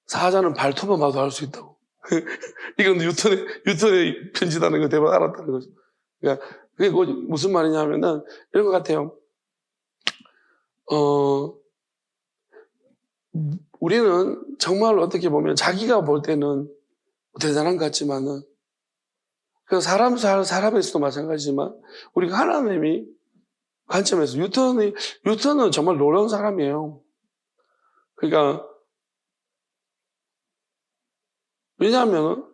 사자는 발톱만 봐도 알 수 있다고. 이건 뉴턴의 편지라는 걸 대박 알았다는 거죠. 그러니까 그게 무슨 말이냐면은 이런 것 같아요. 우리는 정말 어떻게 보면 자기가 볼 때는 대단한 것 같지만은 그 사람에서도 마찬가지지만 우리가 하나님이 관점에서 뉴턴은 정말 놀라운 사람이에요. 그러니까 왜냐하면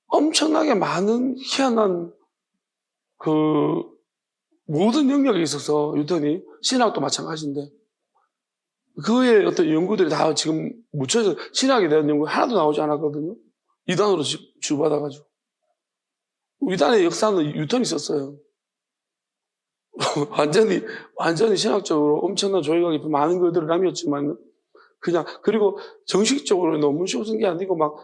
엄청나게 많은 희한한 모든 영역에 있어서 뉴턴이 신학도 마찬가지인데 그의 어떤 연구들이 다 지금 묻혀져 신학에 대한 연구 하나도 나오지 않았거든요. 이단으로 주받아가지고 이단의 역사는 뉴턴이 썼어요. 완전히 신학적으로 엄청난 조예가 깊은 많은 것들을 남겼지만 그냥 그리고 정식적으로 논문식으로 쓴 게 아니고 막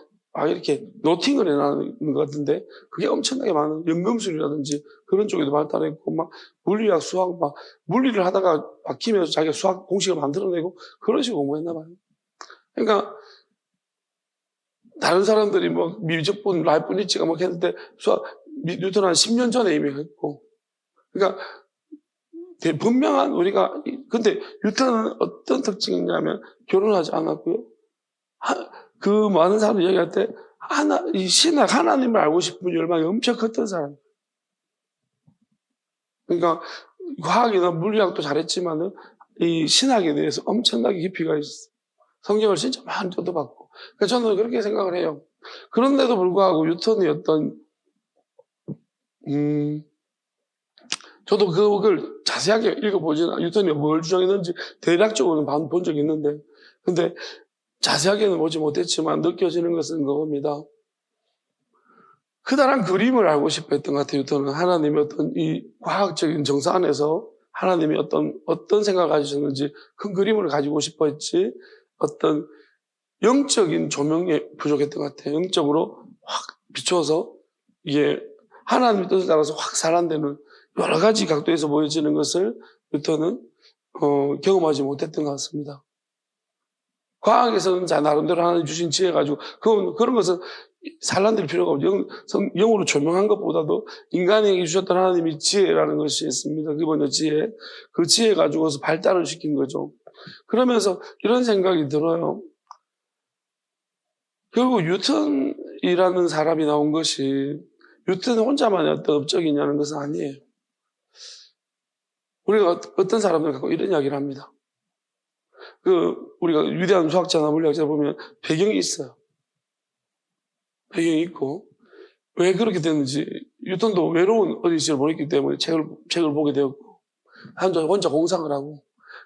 이렇게 노팅을 해놨는 것 같은데 그게 엄청나게 많은 연금술이라든지 그런 쪽에도 발달했고 막 물리학, 수학 막 물리를 하다가 막히면서 자기가 수학 공식을 만들어내고 그런 식으로 공부했나 봐요. 그러니까 다른 사람들이 뭐 미적분, 라이프니츠가 막 했는데 뉴턴 한 10년 전에 이미 했고 그러니까 분명한 근데 뉴턴은 어떤 특징이 있냐면 결혼하지 않았고요. 그 많은 사람들이 얘기할 때 이 신학 하나님을 알고 싶은 열망이 엄청 컸던 사람. 그러니까 과학이나 물리학도 잘했지만은 이 신학에 대해서 엄청나게 깊이가 있었어요. 성경을 진짜 많이 뜯어봤고. 그래서 저는 그렇게 생각을 해요. 그런데도 불구하고 뉴턴이 저도 그걸 자세하게 읽어보지는 뉴턴이 뭘 주장했는지 대략적으로는 본 적이 있는데 근데 자세하게는 보지 못했지만 느껴지는 것은 그겁니다. 그다란 그림을 알고 싶어 했던 것 같아요. 뉴턴은 하나님의 어떤 이 과학적인 정사 안에서 하나님이 어떤 생각을 가지셨는지 큰 그림을 가지고 싶어 했지 어떤 영적인 조명에 부족했던 것 같아요. 영적으로 확 비춰서 이게 하나님의 뜻에 따라서 확 살아내는 여러 가지 각도에서 보여지는 것을 뉴턴은 경험하지 못했던 것 같습니다. 과학에서는 나름대로 하나님 주신 지혜 가지고 그런 것은 산란될 필요가 없고 영으로 조명한 것보다도 인간에게 주셨던 하나님이 지혜라는 것이 있습니다. 그번에 지혜. 그 지혜 가지고서 발달을 시킨 거죠. 그러면서 이런 생각이 들어요. 결국 뉴턴이라는 사람이 나온 것이 뉴턴 혼자만의 어떤 업적이냐는 것은 아니에요. 우리가 어떤 사람들 갖고 이런 이야기를 합니다. 우리가 위대한 수학자나 물리학자 보면 배경이 있어요. 배경이 있고, 왜 그렇게 됐는지, 뉴턴도 외로운 어린이집을 보냈기 때문에 책을 보게 되었고, 혼자 공상을 하고,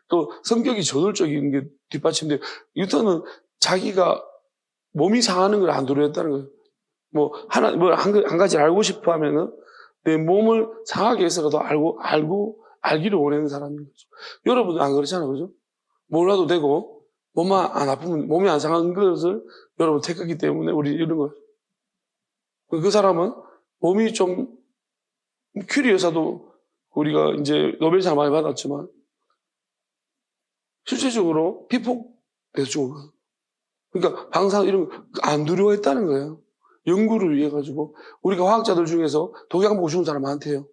또 성격이 저돌적인 게 뒷받침돼, 뉴턴은 자기가 몸이 상하는 걸 안 두려웠다는 거예요. 한 가지를 알고 싶어 하면은, 내 몸을 상하게 해서라도 알기를 원하는 사람인 거죠. 여러분은 안 그렇잖아요, 그죠? 몰라도 되고, 몸만 안 아프면, 몸이 안 상한 것을 여러분 택하기 때문에 우리 이런 거예요. 그 사람은 몸이 좀, 큐리 여사도 우리가 이제 노벨상 많이 받았지만, 실질적으로 피폭돼서 죽은 거예요. 그러니까 방사선 이런 거 안 두려워했다는 거예요. 연구를 위해 가지고. 우리가 화학자들 중에서 독약 먹고 죽은 사람 많대요.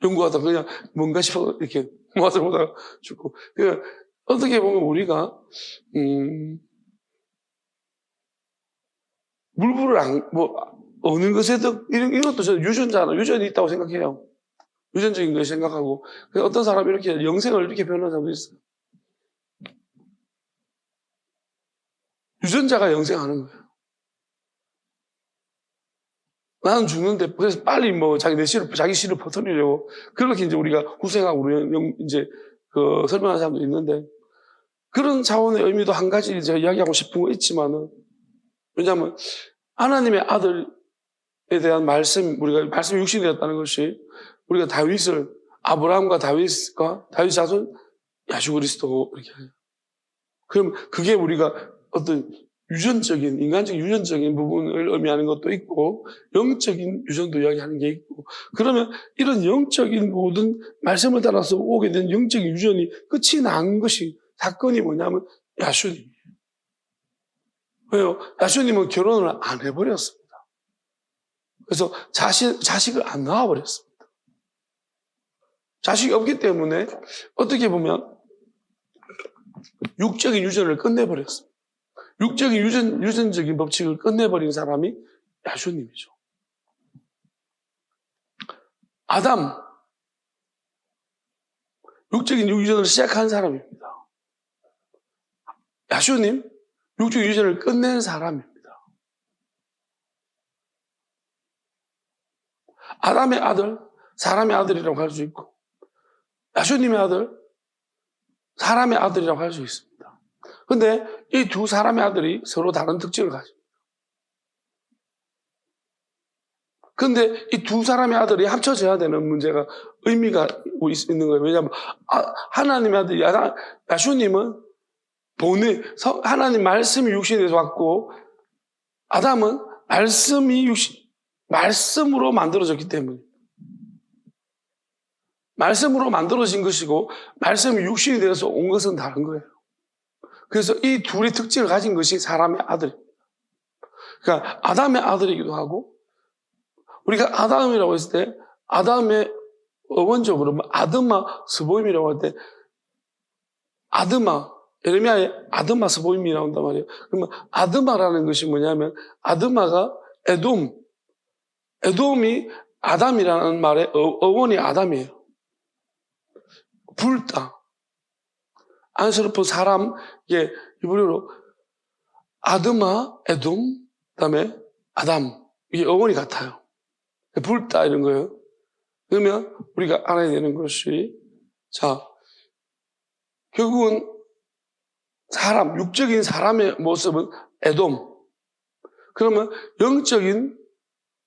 연구하다 그냥 뭔가 싶어 이렇게 맛을 보다가 죽고. 그러니까 어떻게 보면 우리가 물불을 어느 것에도 이런 것도 저는 유전이 있다고 생각해요. 유전적인 걸 생각하고, 그래서 어떤 사람이 이렇게 영생을 이렇게 표현하는 사람도 있어요. 유전자가 영생하는 거예요. 나는 죽는데, 그래서 빨리 뭐 자기 씨를 퍼뜨리려고, 그렇게 이제 우리가 후생하고, 이제, 설명하는 사람도 있는데, 그런 차원의 의미도 한 가지 제가 이야기하고 싶은 거 있지만은, 왜냐하면, 하나님의 아들에 대한 우리가 말씀이 육신이 되었다는 것이, 우리가 아브라함과 다윗 자손, 야수 그리스도, 이렇게 해요. 그럼 그게 우리가 어떤 인간적인 유전적인 부분을 의미하는 것도 있고, 영적인 유전도 이야기하는 게 있고, 그러면 이런 영적인 모든 말씀을 따라서 오게 된 영적인 유전이 끝이 난 것이, 사건이 뭐냐면, 야수님이에요. 왜요? 야수님은 결혼을 안 해버렸습니다. 그래서 자식을 안 낳아버렸습니다. 자식이 없기 때문에 어떻게 보면 육적인 유전을 끝내버렸습니다. 육적인 유전적인 법칙을 끝내버린 사람이 야수님이죠. 아담, 육적인 유전을 시작한 사람입니다. 야수님, 육적인 유전을 끝낸 사람입니다. 아담의 아들, 사람의 아들이라고 할 수 있고, 야수님의 아들, 사람의 아들이라고 할 수 있습니다. 근데 이 두 사람의 아들이 서로 다른 특징을 가집니다. 근데 이 두 사람의 아들이 합쳐져야 되는 문제가 의미가 있는 거예요. 왜냐하면 하나님의 아들 야수님은 하나님 말씀이 육신이 돼서 왔고, 아담은 말씀으로 만들어졌기 때문에, 말씀으로 만들어진 것이고, 말씀이 육신이 되어서 온 것은 다른 거예요. 그래서 이 둘의 특징을 가진 것이 사람의 아들입니다. 그러니까 아담의 아들이기도 하고, 우리가 아담이라고 했을 때, 아담의 원적으로 아드마 스보임이라고 할 때, 예레미야에 아드마 스보임이 나온단 말이에요. 그러면 아드마라는 것이 뭐냐면, 아드마가 에돔이 아담이라는 말의 어원이 아담이에요. 불다. 안스럽은 사람, 이게 히브리어로 아드마, 에돔, 그다음에 아담. 이게 어원이 같아요. 불다 이런 거예요. 그러면 우리가 알아야 되는 것이, 자, 결국은 육적인 사람의 모습은 에돔. 그러면 영적인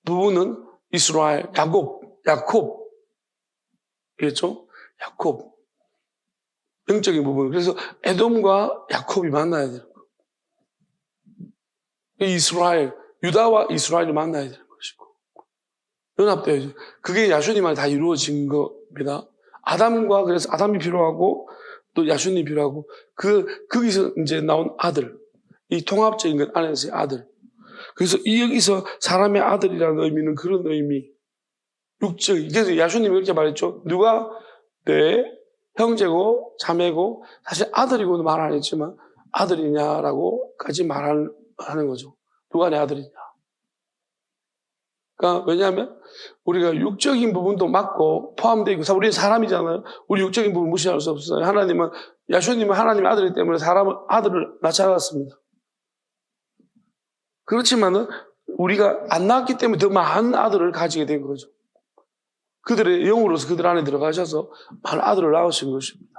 부분은 이스라엘, 야곱. 그렇죠? 야곱. 영적인 부분. 그래서 에돔과 야곱이 만나야 되는 거예요. 이스라엘, 유다와 이스라엘이 만나야 되는 것이고. 연합되어야죠. 그게 야수님만 다 이루어진 겁니다. 그래서 아담이 필요하고, 또 야수님이 필요하고, 거기서 이제 나온 아들. 이 통합적인 것 안에서의 아들. 그래서 여기서 사람의 아들이라는 의미는 그런 의미. 육적인. 그래서 야수님이 이렇게 말했죠. 누가 내 형제고 자매고, 사실 아들이고는 말 안 했지만 아들이냐라고까지 말하는 거죠. 누가 내 아들이냐. 그러니까 왜냐하면 우리가 육적인 부분도 맞고 포함되어 있고, 우리는 사람이잖아요. 우리 육적인 부분 무시할 수 없어요. 야수님은 하나님의 아들이기 때문에 아들을 낳아놨습니다. 그렇지만은 우리가 안 낳았기 때문에 더 많은 아들을 가지게 된 거죠. 그들의 영으로서 그들 안에 들어가셔서 많은 아들을 낳으신 것입니다.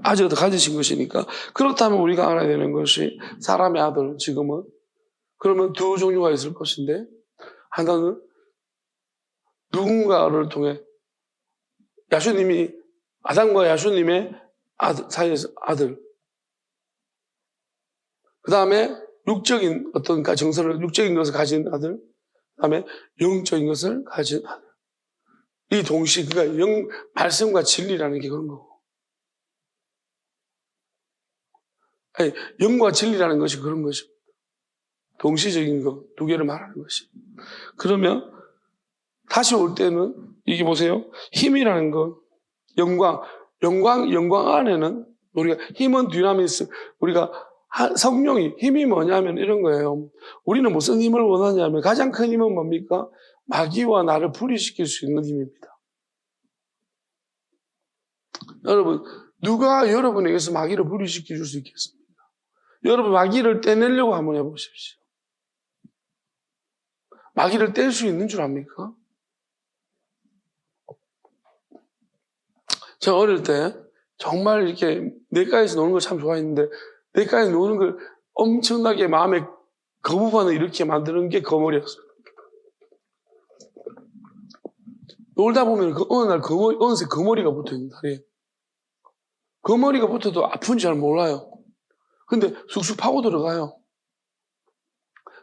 아직도 가지신 것이니까. 그렇다면 우리가 알아야 되는 것이, 사람의 아들, 지금은 그러면 두 종류가 있을 것인데, 하나는 누군가를 통해 아담과 야수님의 사이에서 아들, 그 다음에 육적인 육적인 것을 가진 아들, 그 다음에 영적인 것을 가진 아들. 이 동시, 그러니까 말씀과 진리라는 게 그런 거고. 아니, 영과 진리라는 것이 그런 것입니다. 동시적인 거, 두 개를 말하는 것이. 그러면, 다시 올 때는, 이게 보세요. 힘이라는 것, 영광 안에는, 힘은 디나미스, 성령이, 힘이 뭐냐면 이런 거예요. 우리는 무슨 힘을 원하냐면, 가장 큰 힘은 뭡니까? 마귀와 나를 분리시킬 수 있는 힘입니다. 여러분, 누가 여러분에게서 마귀를 분리시켜 줄 수 있겠습니까? 여러분, 마귀를 떼내려고 한번 해보십시오. 마귀를 뗄 수 있는 줄 압니까? 제가 어릴 때 정말 이렇게 냇가에서 노는 걸 참 좋아했는데, 냇가에서 노는 걸 엄청나게 마음에 거부반을 이렇게 만드는 게 거머리였어요. 놀다 보면 어느 날 어느새 거머리가 붙어 있는 다리에. 거머리가 붙어도 아픈지 잘 몰라요. 근데 쑥쑥 파고 들어가요.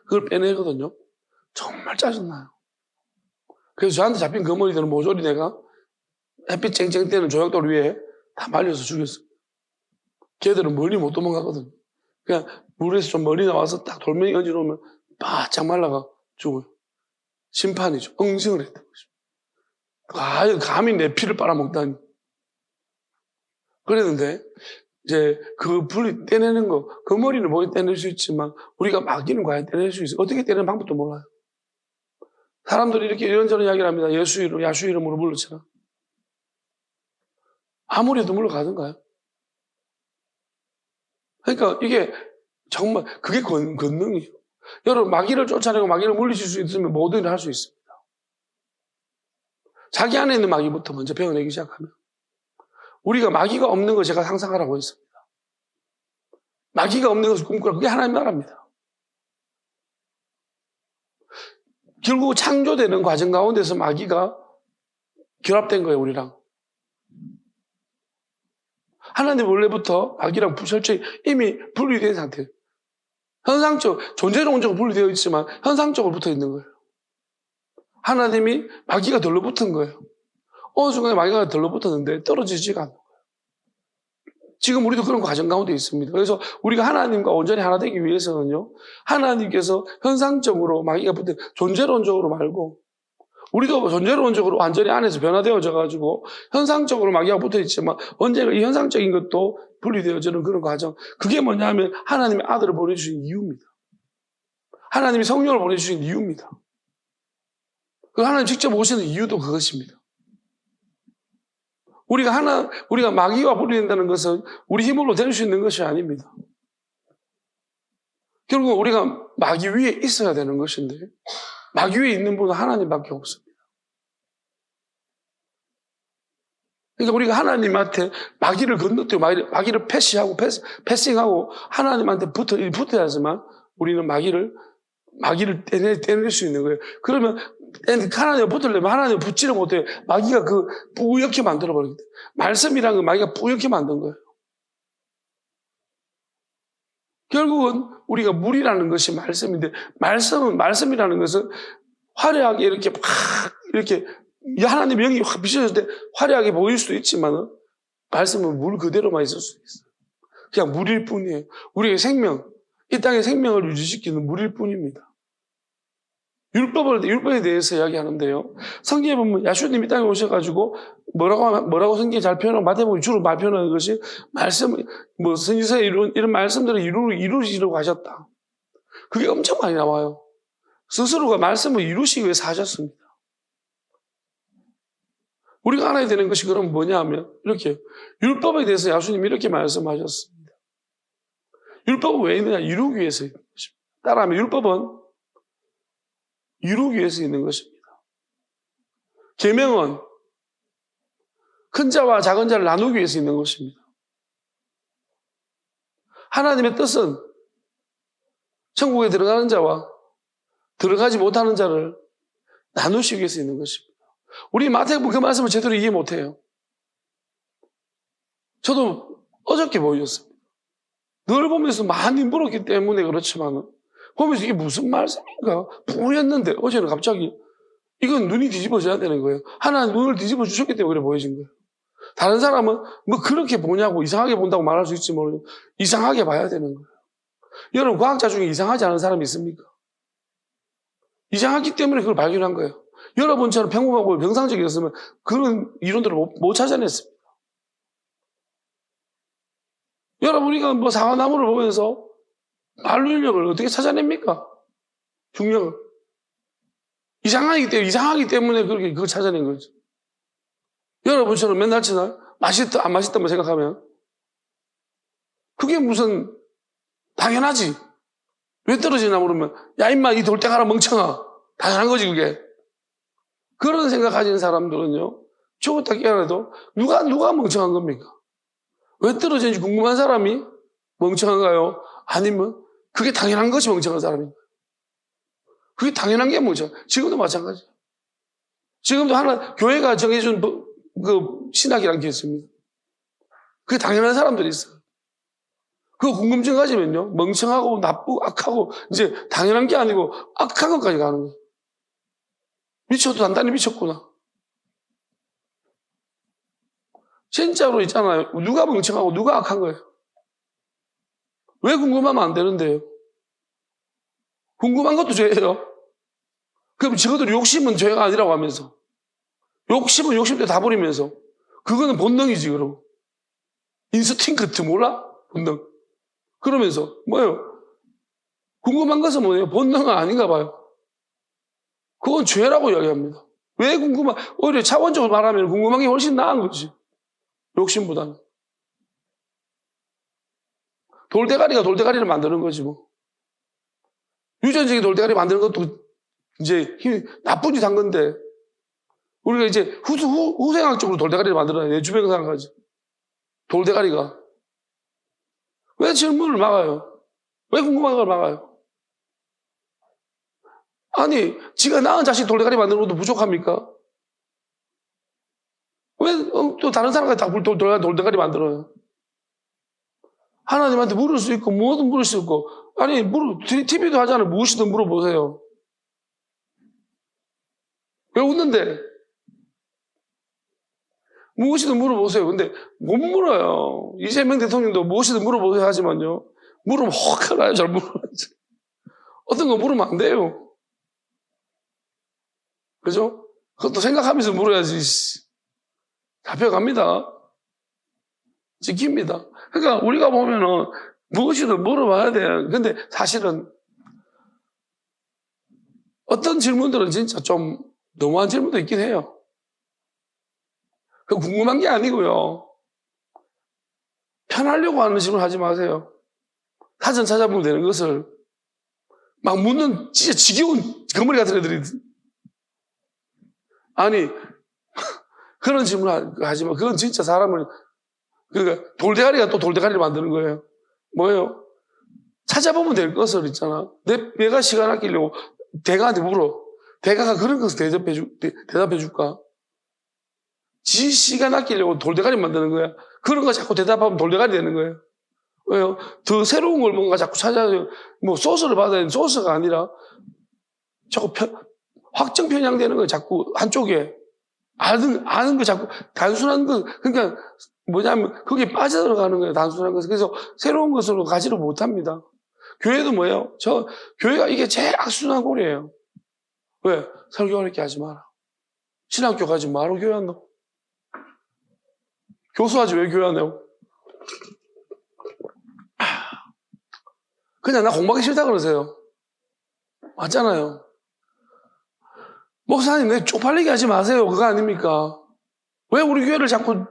그걸 빼내거든요. 정말 짜증나요. 그래서 저한테 잡힌 거머리들은 모조리 내가 햇빛 쨍쨍 때는 조약돌 위에 다 말려서 죽였어요. 걔들은 멀리 못 도망가거든요. 그냥 물에서 좀 멀리 나와서 딱 돌멩이 얹어놓으면 바짝 말라가 죽어요. 심판이죠. 응징을 했던 것입니다. 감히 내 피를 빨아먹다니. 그랬는데 이제 그 분리 떼내는 거, 그 머리는 뭐 떼낼 수 있지만 우리가 마귀는 과연 떼낼 수 있어요? 어떻게 떼내는 방법도 몰라요. 사람들이 이렇게 이런저런 이야기를 합니다. 예수 이름, 야수 이름으로 물러쳐라. 아무리 해도 물러가던가요? 그러니까 이게 정말 그게 권능이에요. 여러분, 마귀를 쫓아내고 마귀를 물리칠 수 있으면 모든 일을 할 수 있습니다. 자기 안에 있는 마귀부터 먼저 배워내기 시작하면 우리가 마귀가 없는 걸 제가 상상하라고 했습니다. 마귀가 없는 것을 꿈꾸라. 그게 하나님 나라입니다. 결국 창조되는 과정 가운데서 마귀가 결합된 거예요, 우리랑. 하나님 원래부터 마귀랑 철저히 이미 분리된 상태예요. 현상적, 존재론적으로 분리되어 있지만 현상적으로 붙어 있는 거예요. 하나님이 마귀가 들러붙은 거예요. 어느 순간에 마귀가 들러붙었는데 떨어지지가 않는 거예요. 지금 우리도 그런 과정 가운데 있습니다. 그래서 우리가 하나님과 온전히 하나 되기 위해서는요, 하나님께서 현상적으로 마귀가 붙은 존재론적으로 말고 우리도 존재론적으로 완전히 안에서 변화되어져가지고 현상적으로 마귀가 붙어있지만 언젠가 이 현상적인 것도 분리되어지는 그런 과정. 그게 뭐냐면 하나님의 아들을 보내주신 이유입니다. 하나님이 성령을 보내주신 이유입니다. 그 하나님 직접 오시는 이유도 그것입니다. 우리가 마귀와 분리된다는 것은 우리 힘으로 될 수 있는 것이 아닙니다. 결국 우리가 마귀 위에 있어야 되는 것인데 마귀 위에 있는 분은 하나님밖에 없습니다. 그러니까 우리가 하나님한테 마귀를 건너뛰고 마귀를 패싱하고 하나님한테 붙어야지만 우리는 마귀를 떼낼 수 있는 거예요. 그러면 하나님을 붙으려면 하나님을 붙지를 못해요. 마귀가 뿌옇게 만들어버리기 때문에. 말씀이라는 건 마귀가 뿌옇게 만든 거예요. 결국은 우리가 물이라는 것이 말씀인데 말씀이라는 것은 화려하게 이렇게 하나님의 영이 확 비춰졌을 때 화려하게 보일 수도 있지만 말씀은 물 그대로만 있을 수 있어요. 그냥 물일 뿐이에요. 우리의 생명, 이 땅의 생명을 유지시키는 물일 뿐입니다. 율법에 대해서 이야기하는데요. 성경에 보면 야수님이 땅에 오셔가지고 뭐라고 성경이 잘 표현하고 마태복음이 주로 말 표현하는 것이 말씀, 선지서에 이런 말씀들을 이루시려고 하셨다. 그게 엄청 많이 나와요. 스스로가 말씀을 이루시기 위해서 하셨습니다. 우리가 알아야 되는 것이 그럼 뭐냐 하면 이렇게 율법에 대해서 야수님이 이렇게 말씀하셨습니다. 율법은 왜 있느냐? 이루기 위해서 있는 것입니다. 따라하면 율법은 이루기 위해서 있는 것입니다. 계명은 큰 자와 작은 자를 나누기 위해서 있는 것입니다. 하나님의 뜻은 천국에 들어가는 자와 들어가지 못하는 자를 나누시기 위해서 있는 것입니다. 우리 마태복음 그 말씀을 제대로 이해 못해요. 저도 어저께 보여줬습니다. 늘 보면서 많이 물었기 때문에 그렇지만 보면서 이게 무슨 말씀인가 뿌였는데 어제는 갑자기 이건 눈이 뒤집어져야 되는 거예요. 하나님 눈을 뒤집어 주셨기 때문에 그래 보여진 거예요. 다른 사람은 뭐 그렇게 보냐고 이상하게 본다고 말할 수 있지 모르겠고 이상하게 봐야 되는 거예요. 여러분 과학자 중에 이상하지 않은 사람이 있습니까? 이상하기 때문에 그걸 발견한 거예요. 여러분처럼 평범하고 정상적이었으면 그런 이론들을 못 찾아냈습니다. 여러분 우리가 뭐 사과나무를 보면서 말로 인력을 어떻게 찾아냅니까? 중력을. 이상하기 때문에 그걸 찾아낸 거죠. 여러분처럼 맨날처럼 안 맛있다만 생각하면 그게 무슨 당연하지. 왜 떨어지나 모르면 야 임마 이 돌대가라 멍청아. 당연한 거지 그게. 그런 생각 가진 사람들은요. 죽었다 깨어나도 누가 멍청한 겁니까? 왜 떨어지는지 궁금한 사람이 멍청한가요? 아니면 그게 당연한 것이 멍청한 사람인가요? 그게 당연한 게 멍청. 지금도 마찬가지예요. 지금도 하나 교회가 정해준 그 신학이라는 게 있습니다. 그게 당연한 사람들이 있어요. 그 궁금증 가지면요. 멍청하고 나쁘고 악하고 이제 당연한 게 아니고 악한 것까지 가는 거예요. 미쳐도 단단히 미쳤구나. 진짜로 있잖아요. 누가 멍청하고 누가 악한 거예요. 왜 궁금하면 안 되는데요. 궁금한 것도 죄예요. 그럼 적어도 욕심은 죄가 아니라고 하면서 욕심은 욕심대로 다 버리면서 그거는 본능이지 그럼. 인스팅크트 몰라? 본능. 그러면서 뭐예요? 궁금한 것은 뭐예요? 본능은 아닌가 봐요. 그건 죄라고 이야기합니다. 왜 오히려 차원적으로 말하면 궁금한 게 훨씬 나은 거지. 욕심보다는. 돌대가리가 돌대가리를 만드는 거지 뭐. 유전적인 돌대가리 만드는 것도 이제 나쁜 짓 한 건데 우리가 이제 후생학적으로 돌대가리를 만들어야 내 주변 생각하지. 돌대가리가. 왜 질문을 막아요? 왜 궁금한 걸 막아요? 아니, 지가 낳은 자식 돌대가리 만드는 것도 부족합니까? 왜 또 다른 사람까지 다 돌대가리 만들어요? 하나님한테 물을 수 있고 뭐든 물을 수 있고 아니 TV도 하잖아요. 무엇이든 물어보세요. 왜 웃는데? 무엇이든 물어보세요. 근데 못 물어요. 이재명 대통령도 무엇이든 물어보세요 하지만요. 물으면 혹 나요. 잘 물어야지. 어떤 거 물으면 안 돼요. 그죠? 그것도 생각하면서 물어야지. 잡혀갑니다. 지킵니다. 그러니까 우리가 보면은 무엇이든 물어봐야 돼요. 근데 사실은 어떤 질문들은 진짜 좀 너무한 질문도 있긴 해요. 그 궁금한 게 아니고요. 편하려고 하는 질문 하지 마세요. 사전 찾아보면 되는 것을 막 묻는 진짜 지겨운 거머리 같은 애들이 아니 그런 질문 하지 마. 그건 진짜 사람을 그러니까 돌대가리가 또 돌대가리를 만드는 거예요. 뭐예요? 찾아보면 될 것을 있잖아. 내가 시간 아끼려고 대가한테 물어. 대가가 그런 것을 대답해 줄까? 지 시간 아끼려고 돌대가리 만드는 거야. 그런 거 자꾸 대답하면 돌대가리 되는 거예요. 왜요? 더 새로운 걸 뭔가 자꾸 찾아야 뭐 소스를 받아야 되는 소스가 아니라 자꾸 확정 편향되는 거예요. 자꾸 한쪽에. 아는 거 자꾸 단순한 거 그러니까 뭐냐면 거기에 빠져들어가는 거예요. 단순한 것을. 그래서 새로운 것으로 가지를 못합니다. 교회도 뭐예요? 교회가 이게 제일 악순환 꼴이에요. 왜? 설교 어렵게 하지 마라. 신학교 가지 마라. 교회 안 넣어. 교수하지 왜 교회 안 넣어? 그냥 나 공부하기 싫다 그러세요. 맞잖아요. 목사님 왜 쪽팔리게 하지 마세요. 그거 아닙니까? 왜 우리 교회를 자꾸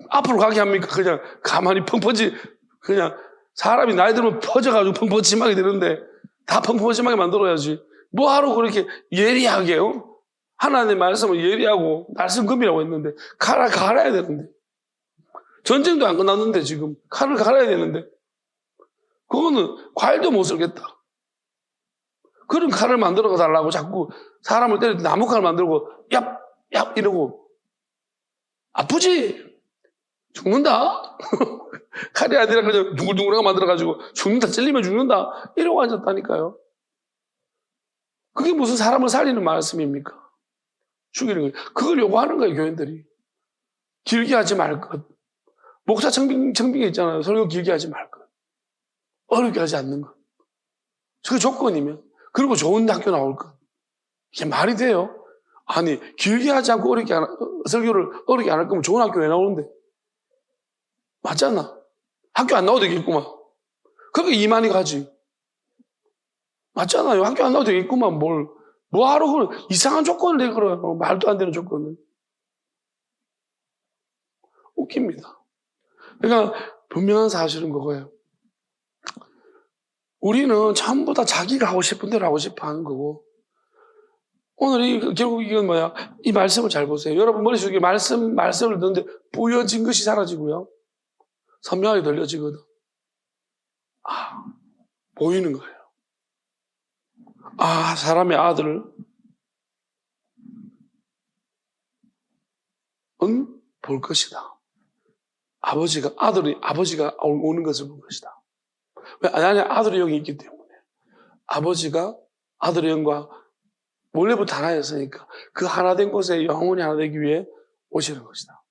앞으로 가게 합니까? 그냥 가만히 펑퍼지 그냥 사람이 나이 들면 퍼져가지고 펑퍼짐하게 되는데 다 펑퍼짐하게 만들어야지. 뭐하러 그렇게 예리하게요? 하나님의 말씀을 예리하고 말씀금이라고 했는데 갈아야 되는데 전쟁도 안 끝났는데 지금 칼을 갈아야 되는데 그거는 과일도 못 썰겠다. 그런 칼을 만들어 달라고 자꾸 사람을 때릴 때 나무칼 만들고 얍 이러고 아프지? 죽는다? 칼이 아니라 그냥 둥글둥글하게 만들어가지고 죽는다, 찔리면 죽는다 이러고 앉았다니까요. 그게 무슨 사람을 살리는 말씀입니까? 죽이는 거예요. 그걸 요구하는 거예요, 교인들이. 길게 하지 말 것. 목사 청빙에 있잖아요. 설교 길게 하지 말 것. 어렵게 하지 않는 것. 그게 조건이면. 그리고 좋은 학교 나올 것. 이게 말이 돼요? 아니, 길게 하지 않고 설교를 어렵게 안 할 거면 좋은 학교 왜 나오는데? 맞잖아. 학교 안 나와도 되겠구만. 그렇게 이만희 가지. 맞잖아요. 학교 안 나와도 되겠구만, 뭐하러 이상한 조건을 내걸어요. 말도 안 되는 조건을. 웃깁니다. 그러니까 분명한 사실은 그거예요. 우리는 전부 다 자기가 하고 싶은 대로 하고 싶어 하는 거고, 오늘 결국 이건 뭐야? 이 말씀을 잘 보세요. 여러분 머릿속에 말씀을 넣는데 뿌여진 것이 사라지고요. 선명하게 들려지거든. 보이는 거예요. 사람의 아들을 볼 것이다. 아버지가 오는 것을 볼 것이다. 왜? 안에 아들의 영이 있기 때문에. 아버지가 아들의 영과 원래부터 하나였으니까 그 하나된 곳에 영원히 하나 되기 위해 오시는 것이다.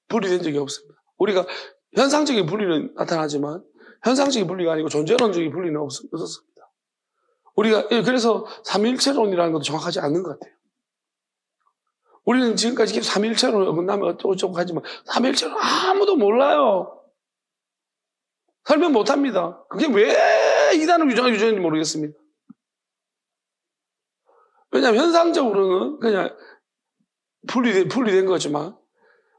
분리된 적이 없습니다. 우리가 현상적인 분리는 나타나지만 현상적인 분리가 아니고 존재론적인 분리는 없었습니다. 우리가 그래서 삼위일체론이라는 것도 정확하지 않는 것 같아요. 우리는 지금까지 계속 삼위일체론을 어긋나면 어쩌고 하지만 삼위일체론 아무도 몰라요. 설명 못합니다. 그게 왜 이단을 유전했는지 모르겠습니다. 왜냐하면 현상적으로는 그냥 분리된 거지만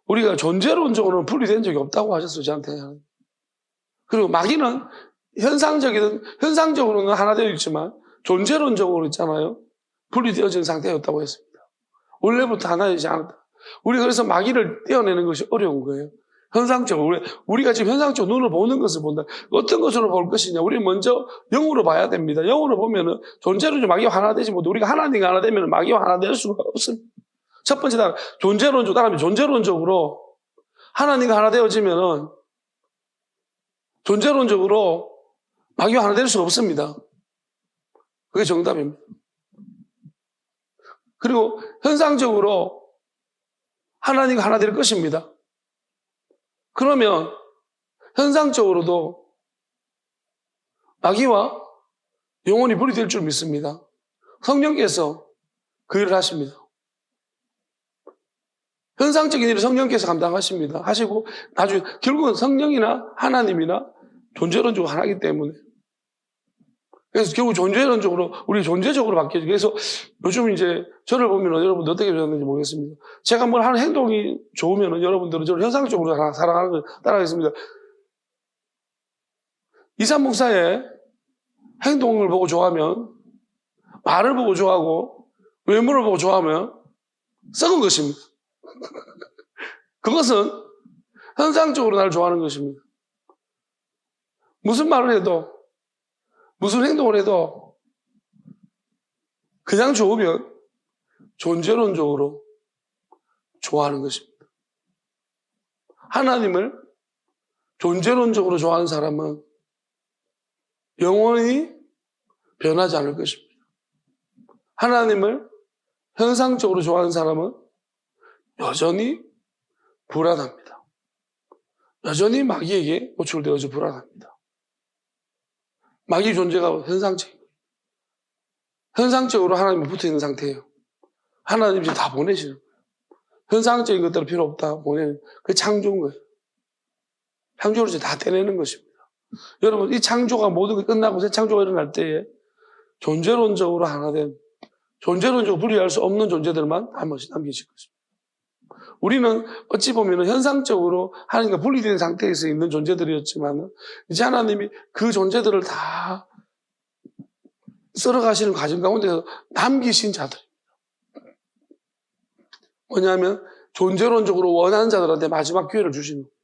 우리가 존재론적으로는 분리된 적이 없다고 하셨어요, 저한테. 그리고 마귀는 현상적으로는 하나 되어 있지만 존재론적으로 있잖아요. 분리되어진 상태였다고 했습니다. 원래부터 하나이지 않았다. 우리가 그래서 마귀를 떼어내는 것이 어려운 거예요. 현상적으로. 우리가 지금 현상적으로 눈을 보는 것을 본다. 어떤 것으로 볼 것이냐. 우리 먼저 영으로 봐야 됩니다. 영으로 보면은 존재론적 마귀와 하나 되지 못해. 우리가 하나님과 하나 되면 마귀와 하나 될 수가 없습니다. 첫 번째 존재론적으로 하나님과 하나 되어지면은 존재론적으로 마귀와 하나 될 수가 없습니다. 그게 정답입니다. 그리고 현상적으로 하나님과 하나 될 것입니다. 그러면 현상적으로도 마귀와 영혼이 분리될 줄 믿습니다. 성령께서 그 일을 하십니다. 현상적인 일을 성령께서 감당하십니다. 하시고 나중에 결국은 성령이나 하나님이나 존재론적으로 하나이기 때문에 그래서 결국 존재론적으로 우리 존재적으로 바뀌어요. 그래서 요즘 이제 저를 보면 여러분들 어떻게 변했는지 모르겠습니다. 제가 뭘 하는 행동이 좋으면 여러분들은 저를 현상적으로 살아가는 걸 따라가겠습니다. 이산 목사의 행동을 보고 좋아하면 말을 보고 좋아하고 외모를 보고 좋아하면 썩은 것입니다. 그것은 현상적으로 나를 좋아하는 것입니다. 무슨 말을 해도 무슨 행동을 해도 그냥 좋으면 존재론적으로 좋아하는 것입니다. 하나님을 존재론적으로 좋아하는 사람은 영원히 변하지 않을 것입니다. 하나님을 현상적으로 좋아하는 사람은 여전히 불안합니다. 여전히 마귀에게 노출되어서 불안합니다. 마귀 존재가 현상적이에요. 현상적으로 하나님이 붙어있는 상태예요. 하나님이 다 보내시는 거예요. 현상적인 것들은 필요 없다. 보내는 그게 창조인 거예요. 창조로 다 떼내는 것입니다. 여러분, 이 창조가 모든 게 끝나고 새 창조가 일어날 때에 존재론적으로 하나 된, 존재론적으로 분리할 수 없는 존재들만 한 번씩 남기실 것입니다. 우리는 어찌 보면 현상적으로 하나님과 분리된 상태에서 있는 존재들이었지만 이제 하나님이 그 존재들을 다 썰어가시는 과정 가운데서 남기신 자들입니다. 뭐냐면 존재론적으로 원하는 자들한테 마지막 기회를 주시는 겁니다.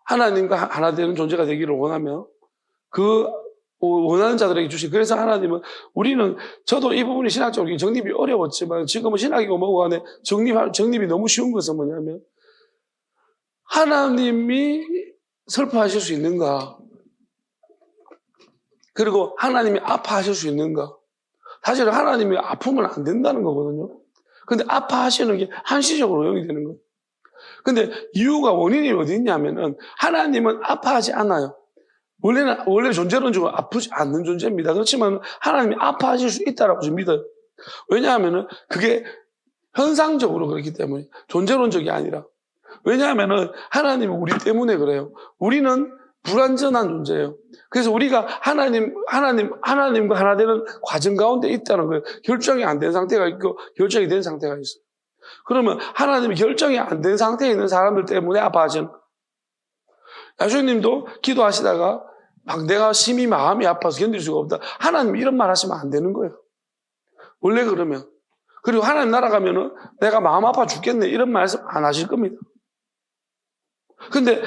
하나님과 하나 되는 존재가 되기를 원하며 그 원하는 자들에게 주시. 그래서 하나님은 저도 이 부분이 신학적으로 정립이 어려웠지만 지금은 신학이고 뭐고 간에 정립이 너무 쉬운 것은 뭐냐면 하나님이 슬퍼하실 수 있는가? 그리고 하나님이 아파하실 수 있는가? 사실은 하나님이 아프면 안 된다는 거거든요. 근데 아파하시는 게 한시적으로 용이 되는 거예요. 근데 원인이 어디 있냐면은 하나님은 아파하지 않아요. 원래 존재론적으로 아프지 않는 존재입니다. 그렇지만 하나님이 아파하실 수 있다라고 좀 믿어요. 왜냐하면은 그게 현상적으로 그렇기 때문에 존재론적이 아니라. 왜냐하면은 하나님은 우리 때문에 그래요. 우리는 불완전한 존재예요. 그래서 우리가 하나님과 하나 되는 과정 가운데 있다는 거예요. 결정이 안 된 상태가 있고 결정이 된 상태가 있어요. 그러면 하나님이 결정이 안 된 상태에 있는 사람들 때문에 아파하시는 거예요. 야주님도 기도하시다가 막 내가 심히 마음이 아파서 견딜 수가 없다. 하나님 이런 말 하시면 안 되는 거예요. 원래 그러면. 그리고 하나님 날아가면은 내가 마음 아파 죽겠네 이런 말씀 안 하실 겁니다. 근데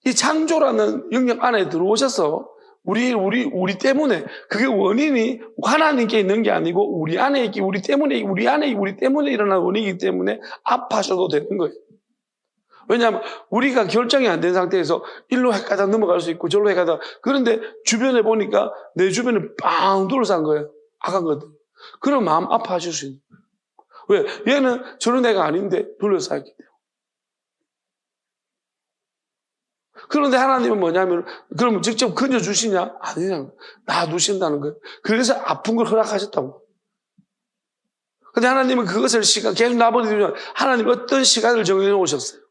이 창조라는 영역 안에 들어오셔서 우리 때문에 그게 원인이 하나님께 있는 게 아니고 우리 안에 있기 우리 때문에 일어난 원인이기 때문에 아파하셔도 되는 거예요. 왜냐하면 우리가 결정이 안 된 상태에서 일로 가다 넘어갈 수 있고 저로 가다 그런데 주변에 보니까 내 주변에 빵 둘러싼 거예요. 악한 것들. 그럼 마음 아파하실 수 있는 거예요. 왜? 얘는 저런 애가 아닌데 둘러싸였기 때문에. 그런데 하나님은 뭐냐면 그러면 직접 건져주시냐? 아니냐. 놔두신다는 거예요. 그래서 아픈 걸 허락하셨다고. 근데 하나님은 그것을 계속 놔버리면 하나님 어떤 시간을 정해놓으셨어요.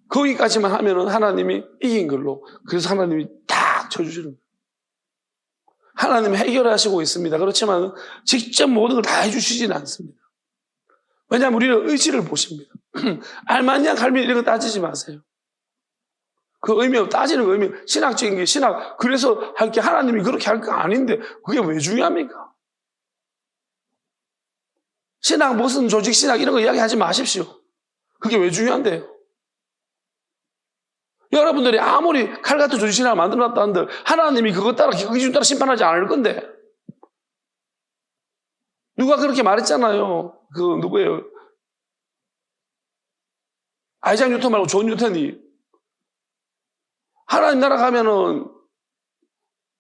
거기까지만 하면은 하나님이 이긴 걸로. 그래서 하나님이 딱 쳐주시는 거예요. 하나님이 해결하시고 있습니다. 그렇지만 직접 모든 걸 다 해주시지는 않습니다. 왜냐하면 우리는 의지를 보십니다. 알마냐 갈미 이런 거 따지지 마세요. 그 의미, 따지는 그 의미, 신학적인 게 신학, 그래서 할 게 하나님이 그렇게 할 거 아닌데, 그게 왜 중요합니까? 신학, 무슨 조직 신학 이런 거 이야기하지 마십시오. 그게 왜 중요한데요? 여러분들이 아무리 칼 같은 조직 신학을 만들어놨다 한들, 하나님이 그것 따라, 그 기준 따라 심판하지 않을 건데. 누가 그렇게 말했잖아요. 누구예요? 아이작 뉴턴 말고 존 뉴턴이. 하나님 나라 가면은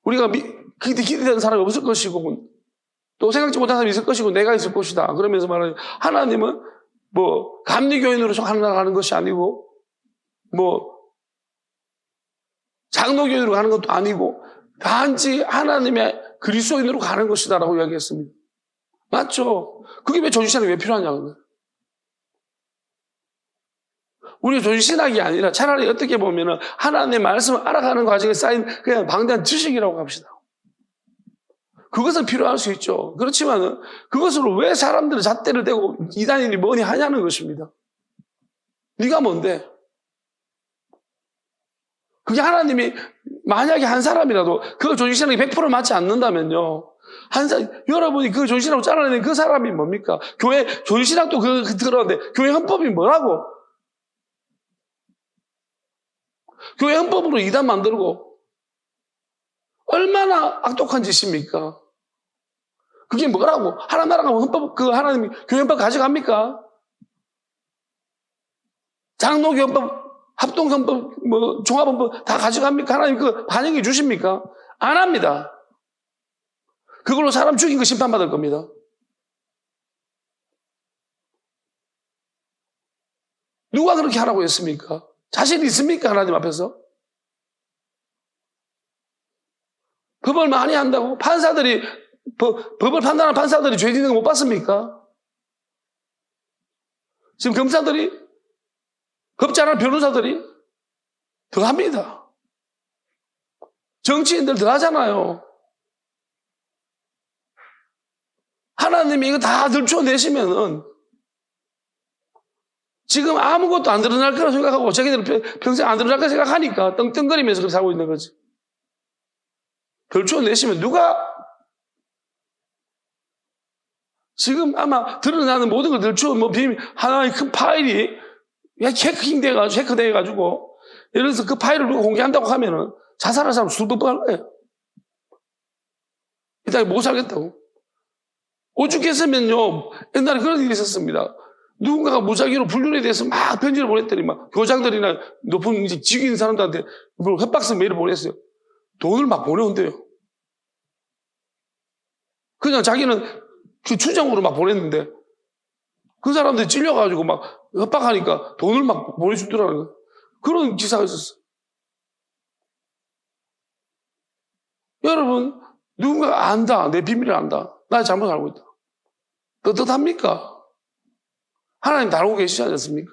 우리가 기대되는 사람이 없을 것이고 또 생각지 못한 사람이 있을 것이고 내가 있을 것이다. 그러면서 말하는 하나님은 뭐 감리교인으로 하나님 가는 것이 아니고 뭐 장로교인으로 가는 것도 아니고 단지 하나님의 그리스도인으로 가는 것이다라고 이야기했습니다. 맞죠? 그게 왜 조직신학이 왜 필요하냐고요. 우리 조직신학이 아니라 차라리 어떻게 보면은 하나님의 말씀을 알아가는 과정에 쌓인 그냥 방대한 지식이라고 합시다. 그것은 필요할 수 있죠. 그렇지만은 그것으로 왜 사람들은 잣대를 대고 이단이니 뭐니 하냐는 것입니다. 네가 뭔데? 그게 하나님이 만약에 한 사람이라도 그 조직신학이 100% 맞지 않는다면요. 여러분이 그 조직신학을 잘라내는 그 사람이 뭡니까? 교회 조직신학도 들었는데 교회 헌법이 뭐라고? 교회 헌법으로 이단 만들고 얼마나 악독한 짓입니까? 그게 뭐라고? 하나님 나라가 헌법, 하나님이 교회 헌법 가져갑니까? 장로교 헌법, 합동헌법, 종합헌법 다 가져갑니까? 하나님 반영해 주십니까? 안 합니다. 그걸로 사람 죽인 거 심판받을 겁니다. 누가 그렇게 하라고 했습니까? 자신 있습니까? 하나님 앞에서? 법을 많이 한다고? 판사들이, 법을 판단하는 판사들이 죄 짓는 거 못 봤습니까? 지금 검사들이, 법잘하는 변호사들이 더 합니다. 정치인들 더 하잖아요. 하나님이 이거 다 들춰내시면은 지금 아무것도 안 드러날 거라고 생각하고 자기들은 평생 안 드러날 거라고 생각하니까 떵떵거리면서 그렇게 살고 있는 거지. 들춰내시면 누가 지금 아마 드러나는 모든 걸 들춰 비밀 하나의 큰 파일이 해커돼가지고 예를 들어서 그 파일을 누가 공개한다고 하면은 자살할 사람 수법할 거예요. 이따가 못 살겠다고. 오죽했으면요 옛날에 그런 일이 있었습니다. 누군가가 무작위로 불륜에 대해서 막 편지를 보냈더니 막 교장들이나 높은 직위 있는 사람들한테 협박성 메일을 보냈어요. 돈을 막 보내온대요. 그냥 자기는 그 추정으로 막 보냈는데 그 사람들이 찔려가지고 막 협박하니까 돈을 막 보내주더라는 거예요. 그런 기사가 있었어요. 여러분 누군가가 안다. 내 비밀을 안다. 나 잘못 알고 있다. 떳떳합니까? 하나님 다 알고 계시지 않습니까?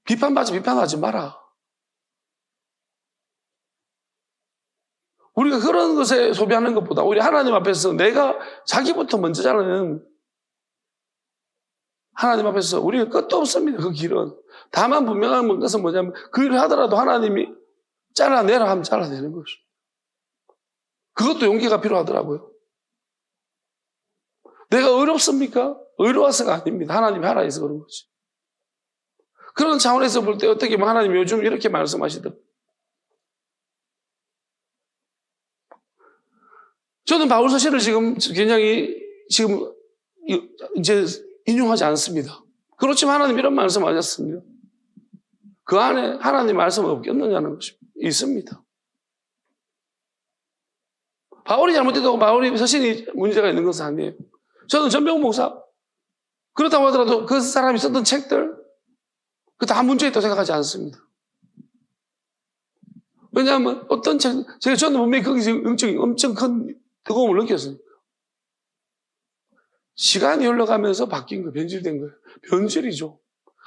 비판하지 마라. 우리가 그런 것에 소비하는 것보다 우리 하나님 앞에서 내가 자기부터 먼저 잘하는 하나님 앞에서 우리는 끝도 없습니다. 그 길은. 다만 분명한 것은 뭐냐면 그 일을 하더라도 하나님이 잘라내라 하면 잘라내는 것이죠. 그것도 용기가 필요하더라고요. 내가 의롭습니까? 의로워서가 아닙니다. 하나님이 하라 해서 그런 거지. 그런 차원에서 볼 때 어떻게 보면 하나님이 요즘 이렇게 말씀하시더라고요. 저는 바울 서신을 굉장히 이제 인용하지 않습니다. 그렇지만 하나님 이런 말씀하셨습니다. 그 안에 하나님 말씀 없겠느냐는 것입니다. 있습니다. 바울이 잘못했다고 바울이 서신이 문제가 있는 것은 아니에요. 저는 전병훈 목사 그렇다고 하더라도 그 사람이 썼던 책들 그 다 문제 있다고 생각하지 않습니다. 왜냐하면 어떤 책 저는 분명히 거기서 엄청 큰 뜨거움을 느꼈으니까. 시간이 흘러가면서 바뀐 거예요. 변질된 거예요. 변질이죠.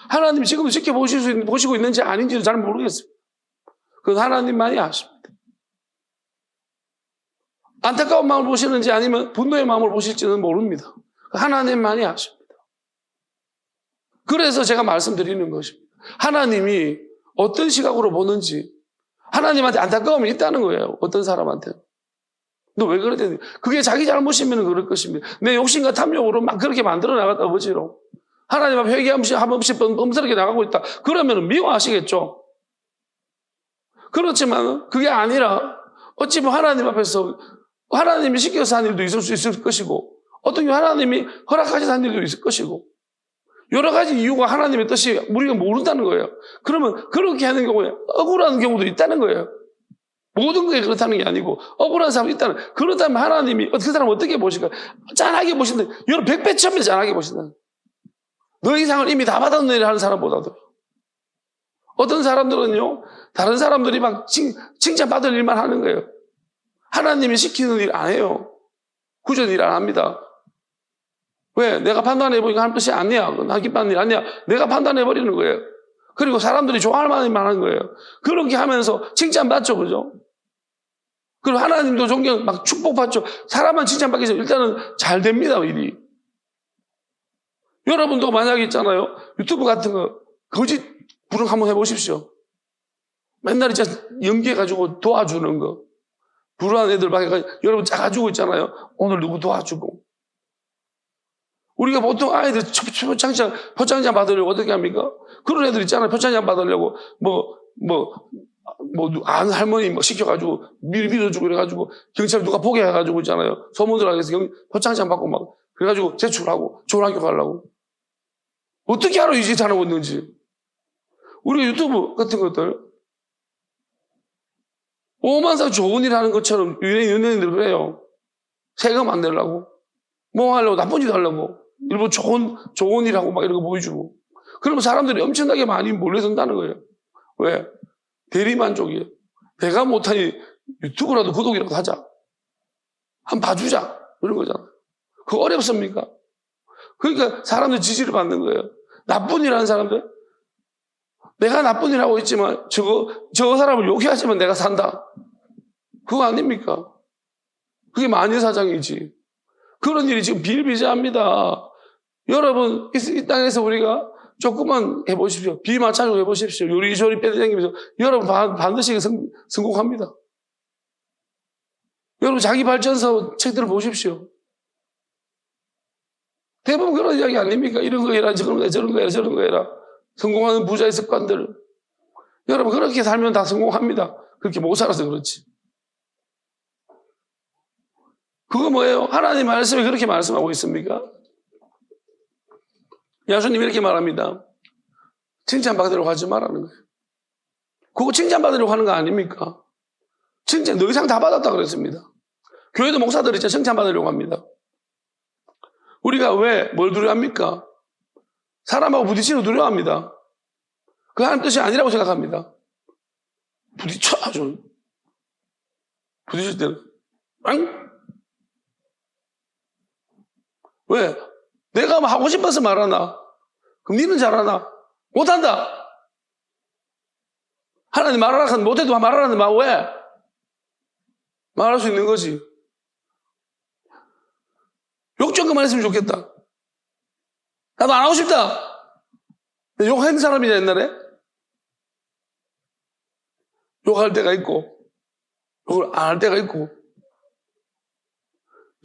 하나님이 지금도 지켜보시고 있는지 아닌지도 잘 모르겠어요. 그건 하나님만이 아십니다. 안타까운 마음을 보시는지 아니면 분노의 마음을 보실지는 모릅니다. 하나님만이 아십니다. 그래서 제가 말씀드리는 것입니다. 하나님이 어떤 시각으로 보는지 하나님한테 안타까움이 있다는 거예요. 어떤 사람한테는. 너 왜 그랬더니 그게 자기 잘못이면 그럴 것입니다. 내 욕심과 탐욕으로 막 그렇게 만들어 나갔다 어지로 하나님 앞에 회개 한 번씩 뻔뻔스럽게 나가고 있다. 그러면 미워하시겠죠. 그렇지만 그게 아니라 어찌 보면 하나님 앞에서 하나님이 시켜서 한 일도 있을 수 있을 것이고 어떤 경우 하나님이 허락하셔서 한 일도 있을 것이고 여러 가지 이유가 하나님의 뜻이 우리가 모른다는 거예요. 그러면 그렇게 하는 경우에 억울한 경우도 있다는 거예요. 모든 게 그렇다는 게 아니고 억울한 사람이 있다는. 그렇다면 하나님이 그 사람 어떻게 보실까? 짠하게 보신다. 여러 100배 천배 짠하게 보신다. 너 이상을 이미 다 받았느니 하는 사람보다도. 어떤 사람들은요 다른 사람들이 막 칭찬받을 일만 하는 거예요. 하나님이 시키는 일 안 해요. 구전 일 안 합니다. 왜? 내가 판단해보니까 하는 뜻이 아니야. 나 기뻐하는 일 아니야. 내가 판단해버리는 거예요. 그리고 사람들이 좋아할 만한 말 하는 거예요. 그렇게 하면서 칭찬받죠. 그죠? 그리고 하나님도 존경, 막 축복받죠. 사람만 칭찬받기 전에 일단은 잘 됩니다. 일이. 여러분도 만약에 있잖아요. 유튜브 같은 거 거짓 불응 한번 해보십시오. 맨날 진짜 연기해가지고 도와주는 거. 불우한 애들 막 해가지고 여러분 짜가지고 있잖아요. 오늘 누구 도와주고. 우리가 보통 아이들 표창장 받으려고 어떻게 합니까? 그런 애들 있잖아요. 표창장 받으려고 아는 할머니 시켜가지고 미리 믿어주고 그래가지고 경찰 누가 보게 해가지고 있잖아요. 소문들하고 해서 표창장 받고 막 그래가지고 제출하고 좋은 학교 가려고. 어떻게 알아 이 짓 하는 거 있는지. 우리가 유튜브 같은 것들 오만상 좋은 일 하는 것처럼 연예인들 그래요. 세금 안 내려고. 뭐 하려고 나쁜 짓 하려고. 일부 좋은 일 하고 막 이런 거 보여주고. 그러면 사람들이 엄청나게 많이 몰려든다는 거예요. 왜? 대리만족이에요. 내가 못하니 유튜브라도 구독이라도 하자. 한번 봐주자. 이런 거잖아. 그거 어렵습니까? 그러니까 사람들 지지를 받는 거예요. 나쁜 일 하는 사람들. 내가 나쁜 일 하고 있지만 저 사람을 욕해야지만 내가 산다. 그거 아닙니까? 그게 만인사장이지. 그런 일이 지금 비일비재합니다. 여러분 이 땅에서 우리가 조금만 해보십시오. 비마찬가지로 해보십시오. 요리조리 빼다니면서 여러분 반드시 성공합니다. 여러분 자기 발전서 책들을 보십시오. 대부분 그런 이야기 아닙니까? 이런 거 해라, 저런 거 해라, 저런 거 해라, 저런 거 해라. 성공하는 부자의 습관들. 여러분 그렇게 살면 다 성공합니다. 그렇게 못 살아서 그렇지. 그거 뭐예요? 하나님 말씀이 그렇게 말씀하고 있습니까? 예수님이 이렇게 말합니다. 칭찬받으려고 하지 말라는 거예요. 그거 칭찬받으려고 하는 거 아닙니까? 칭찬 너 이상 다 받았다 그랬습니다. 교회도 목사들이 진짜 칭찬받으려고 합니다. 우리가 왜 뭘 두려워합니까? 사람하고 부딪히는 거 두려워합니다. 그 하나님 뜻이 아니라고 생각합니다. 부딪혀 아주. 부딪힐 때는 왜? 내가 하고 싶어서 말하나? 그럼 니는 잘하나? 못한다. 하나님 말하라 하면 못해도 말하라는 말 왜? 말할 수 있는 거지. 욕 좀 그만했으면 좋겠다. 나도 안 하고 싶다. 욕한 사람이냐, 옛날에? 욕할 때가 있고, 욕을 안 할 때가 있고.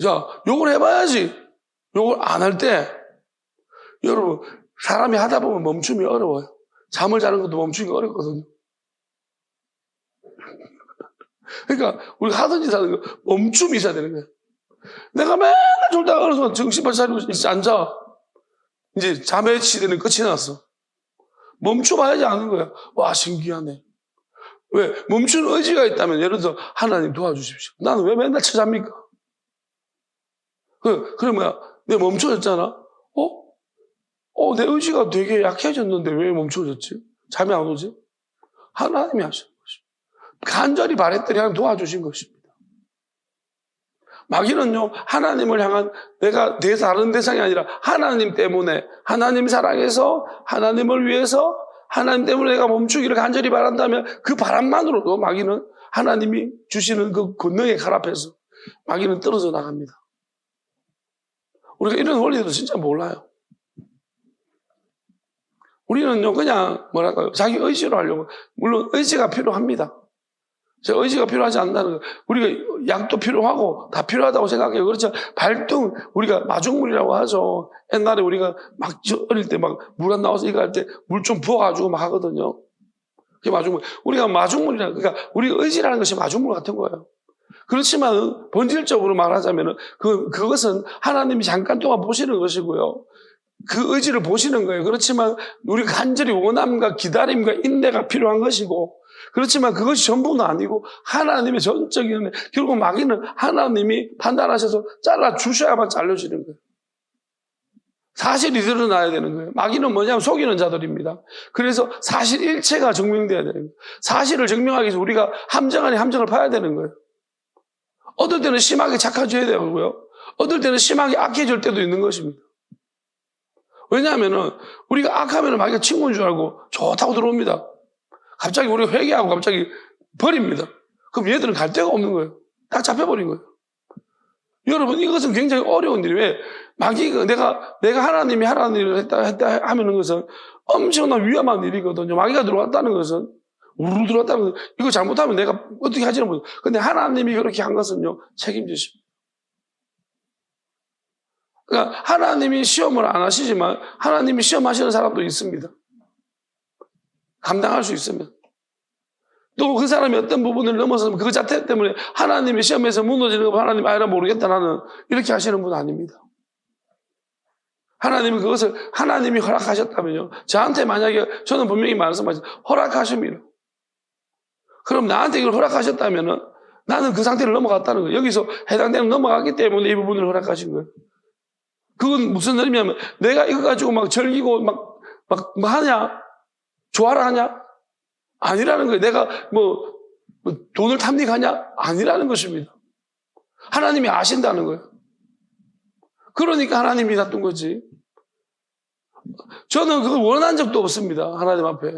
자, 욕을 해봐야지. 욕을 안 할 때, 여러분, 사람이 하다 보면 멈춤이 어려워요. 잠을 자는 것도 멈추기가 어렵거든요. 그러니까, 우리가 하던 짓 하는 거, 멈춤이 있어야 되는 거예요. 내가 맨날 졸다가 그래서 정신만 차리고 앉아. 이제 잠의 시대는 끝이 났어. 멈춰봐야지 아는 거야. 와, 신기하네. 왜? 멈추는 의지가 있다면, 예를 들어서, 하나님 도와주십시오. 나는 왜 맨날 찾아합니까? 그래, 뭐야. 내가 멈춰졌잖아? 내 의지가 되게 약해졌는데 왜 멈춰졌지? 잠이 안 오지? 하나님이 하신 것입니다. 간절히 바랬더니 하나님 도와주신 것입니다. 마귀는요, 하나님을 향한 내가 다른 대상이 아니라 하나님 때문에, 하나님 사랑해서, 하나님을 위해서, 하나님 때문에 내가 멈추기를 간절히 바란다면 그 바람만으로도 마귀는 하나님이 주시는 그 권능의 칼 앞에서 마귀는 떨어져 나갑니다. 우리가 이런 원리도 진짜 몰라요. 우리는요, 그냥, 뭐랄까요, 자기 의지로 하려고, 물론 의지가 필요합니다. 제가 의지가 필요하지 않다는 거, 우리가 약도 필요하고, 다 필요하다고 생각해요. 그렇죠. 발등, 우리가 마중물이라고 하죠. 옛날에 우리가 막, 어릴 때 막, 물 안 나와서 이거 할 때, 물 좀 부어가지고 막 하거든요. 그게 마중물. 우리가 마중물이라, 그러니까, 우리 의지라는 것이 마중물 같은 거예요. 그렇지만, 본질적으로 말하자면은, 그것은 하나님이 잠깐 동안 보시는 것이고요. 그 의지를 보시는 거예요. 그렇지만 우리가 간절히 원함과 기다림과 인내가 필요한 것이고, 그렇지만 그것이 전부는 아니고 하나님의 전적인 은혜, 결국 마귀는 하나님이 판단하셔서 잘라주셔야만 잘려지는 거예요. 사실이 드러나야 되는 거예요. 마귀는 뭐냐면 속이는 자들입니다. 그래서 사실 일체가 증명돼야 되는 거예요. 사실을 증명하기 위해서 우리가 함정 아닌 함정을 파야 되는 거예요. 어떨 때는 심하게 착해져야 되고요, 어떨 때는 심하게 악해질 때도 있는 것입니다. 왜냐하면은, 우리가 악하면은 마귀가 친구인 줄 알고 좋다고 들어옵니다. 갑자기 우리가 회개하고 갑자기 버립니다. 그럼 얘들은 갈 데가 없는 거예요. 딱 잡혀버린 거예요. 여러분, 이것은 굉장히 어려운 일이에요. 왜? 마귀가, 내가 하나님이 하나님을 했다 하면은 것은 엄청난 위험한 일이거든요. 마귀가 들어왔다는 것은, 우르르 들어왔다는 것은, 이거 잘못하면 내가 어떻게 하지는 못해요. 근데 하나님이 그렇게 한 것은요, 책임지십니다. 그러니까 하나님이 시험을 안 하시지만 하나님이 시험하시는 사람도 있습니다. 감당할 수 있으면. 또 그 사람이 어떤 부분을 넘어서면 그 자태 때문에 하나님이 시험에서 무너지는 거 하나님 아니라 모르겠다 나는, 이렇게 하시는 분 아닙니다. 하나님이 그것을 하나님이 허락하셨다면요, 저한테 만약에 저는 분명히 말씀하셨어요. 허락하십니다. 그럼 나한테 이걸 허락하셨다면은 나는 그 상태를 넘어갔다는 거예요. 여기서 해당되는 넘어갔기 때문에 이 부분을 허락하신 거예요. 그건 무슨 의미냐면, 내가 이거 가지고 막 즐기고 막 하냐? 좋아라 하냐? 아니라는 거예요. 내가 뭐 돈을 탐닉하냐? 아니라는 것입니다. 하나님이 아신다는 거예요. 그러니까 하나님이 놔둔 거지. 저는 그걸 원한 적도 없습니다. 하나님 앞에.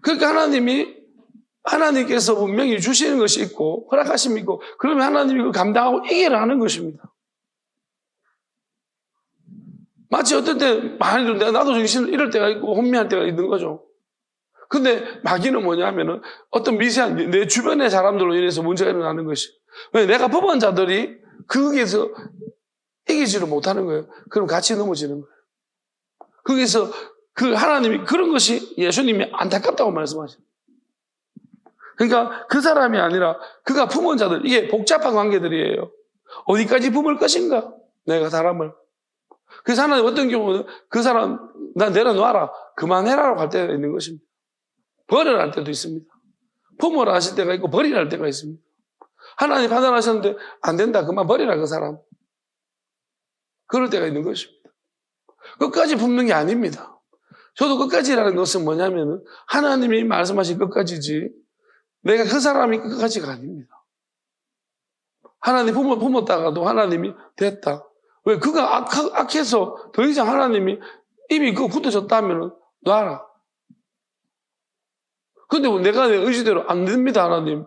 그러니까 하나님께서 분명히 주시는 것이 있고 허락하심이 있고, 그러면 하나님이 그걸 감당하고 이겨라 하는 것입니다. 마치 어떤 때 많이 나도 정신 이럴 때가 있고 혼미할 때가 있는 거죠. 근데 마귀는 뭐냐 하면은 어떤 미세한 내 주변의 사람들로 인해서 문제가 일어나는 것이, 왜? 내가 법한 자들이 거기에서 이기지를 못하는 거예요. 그럼 같이 넘어지는 거예요. 거기서 그 하나님이 그런 것이 예수님이 안타깝다고 말씀하셔요. 그러니까 그 사람이 아니라 그가 품은 자들, 이게 복잡한 관계들이에요. 어디까지 품을 것인가? 내가 사람을. 그래서 하나님 어떤 경우는 그 사람 나 내려놔라, 그만해라라고 할 때가 있는 것입니다. 버려라 할 때도 있습니다. 품으라 하실 때가 있고 버리라 할 때가 있습니다. 하나님 판단하셨는데 안 된다, 그만 버리라 그 사람. 그럴 때가 있는 것입니다. 끝까지 품는 게 아닙니다. 저도 끝까지라는 것은 뭐냐면은 하나님이 말씀하신 끝까지지 내가 그 사람이 끝까지가 아닙니다. 하나님 품었다가도 하나님이 됐다. 왜? 그가 악해서 더 이상 하나님이 입이 그거 굳어졌다면 놔라. 근데 내가 내 의지대로 안 됩니다, 하나님.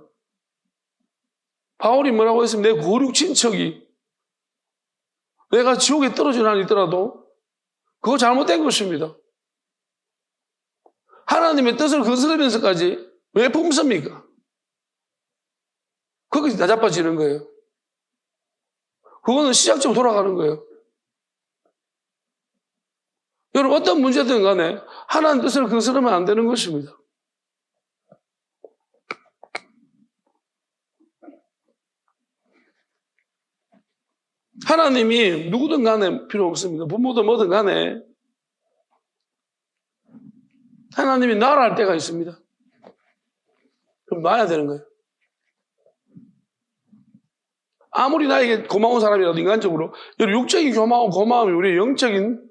바울이 뭐라고 했으면 내 고륙 친척이 내가 지옥에 떨어지는 한이 있더라도 그거 잘못된 것입니다. 하나님의 뜻을 거스르면서까지 왜 품습니까? 거기서 나자빠지는 거예요. 그거는 시작점 돌아가는 거예요. 여러분, 어떤 문제든 간에 하나님 뜻을 거스르면 안 되는 것입니다. 하나님이 누구든 간에 필요 없습니다. 부모든 뭐든 간에 하나님이 놔라 할 때가 있습니다. 그럼 놔야 되는 거예요. 아무리 나에게 고마운 사람이라도 인간적으로 여러분, 육적인 고마움이 우리의 영적인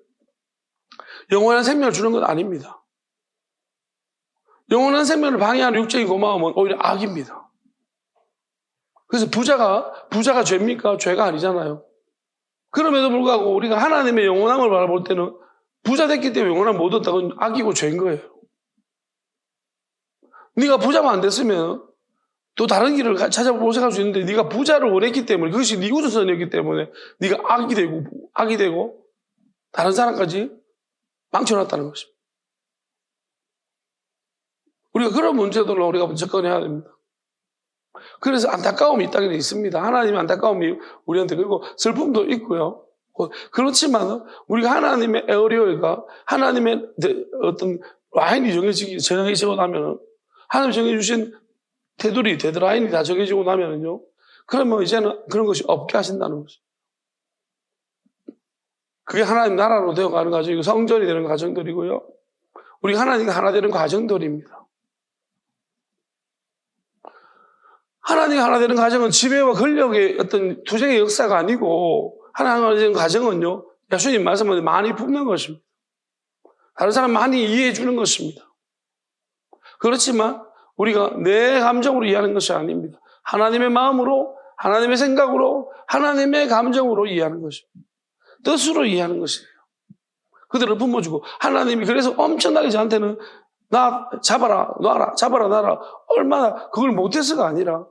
영원한 생명을 주는 건 아닙니다. 영원한 생명을 방해하는 육적인 고마움은 오히려 악입니다. 그래서 부자가 죄입니까? 죄가 아니잖아요. 그럼에도 불구하고 우리가 하나님의 영원함을 바라볼 때는 부자 됐기 때문에 영원함을 못 얻었다고 그건 악이고 죄인 거예요. 네가 부자만 안 됐으면 또 다른 길을 찾아보색할 수 있는데 네가 부자를 원했기 때문에 그것이 네 우선선이었기 때문에 네가 악이 되고 다른 사람까지 망쳐놨다는 것입니다. 우리가 그런 문제들로 우리가 접근해야 됩니다. 그래서 안타까움이 있다긴 있습니다. 하나님의 안타까움이 우리한테 그리고 슬픔도 있고요. 그렇지만 우리가 하나님의 에어리어가 하나님의 어떤 라인이 정해지고 나면은 하나님 정해주신 테두리, 데드라인이 다 정해지고 나면은요. 그러면 이제는 그런 것이 없게 하신다는 거죠. 그게 하나님 나라로 되어가는 과정이고 성전이 되는 과정들이고요. 우리 하나님과 하나 되는 과정들입니다. 하나님과 하나 되는 과정은 지배와 권력의 어떤 투쟁의 역사가 아니고 하나님과 하나 되는 과정은요. 예수님 말씀하신 많이 품는 것입니다. 다른 사람 많이 이해해 주는 것입니다. 그렇지만 우리가 내 감정으로 이해하는 것이 아닙니다. 하나님의 마음으로, 하나님의 생각으로, 하나님의 감정으로 이해하는 것입니다. 뜻으로 이해하는 것이에요. 그들을 품어주고 하나님이 그래서 엄청나게 저한테는 나 잡아라 놔라 얼마나 그걸 못해서가 아니라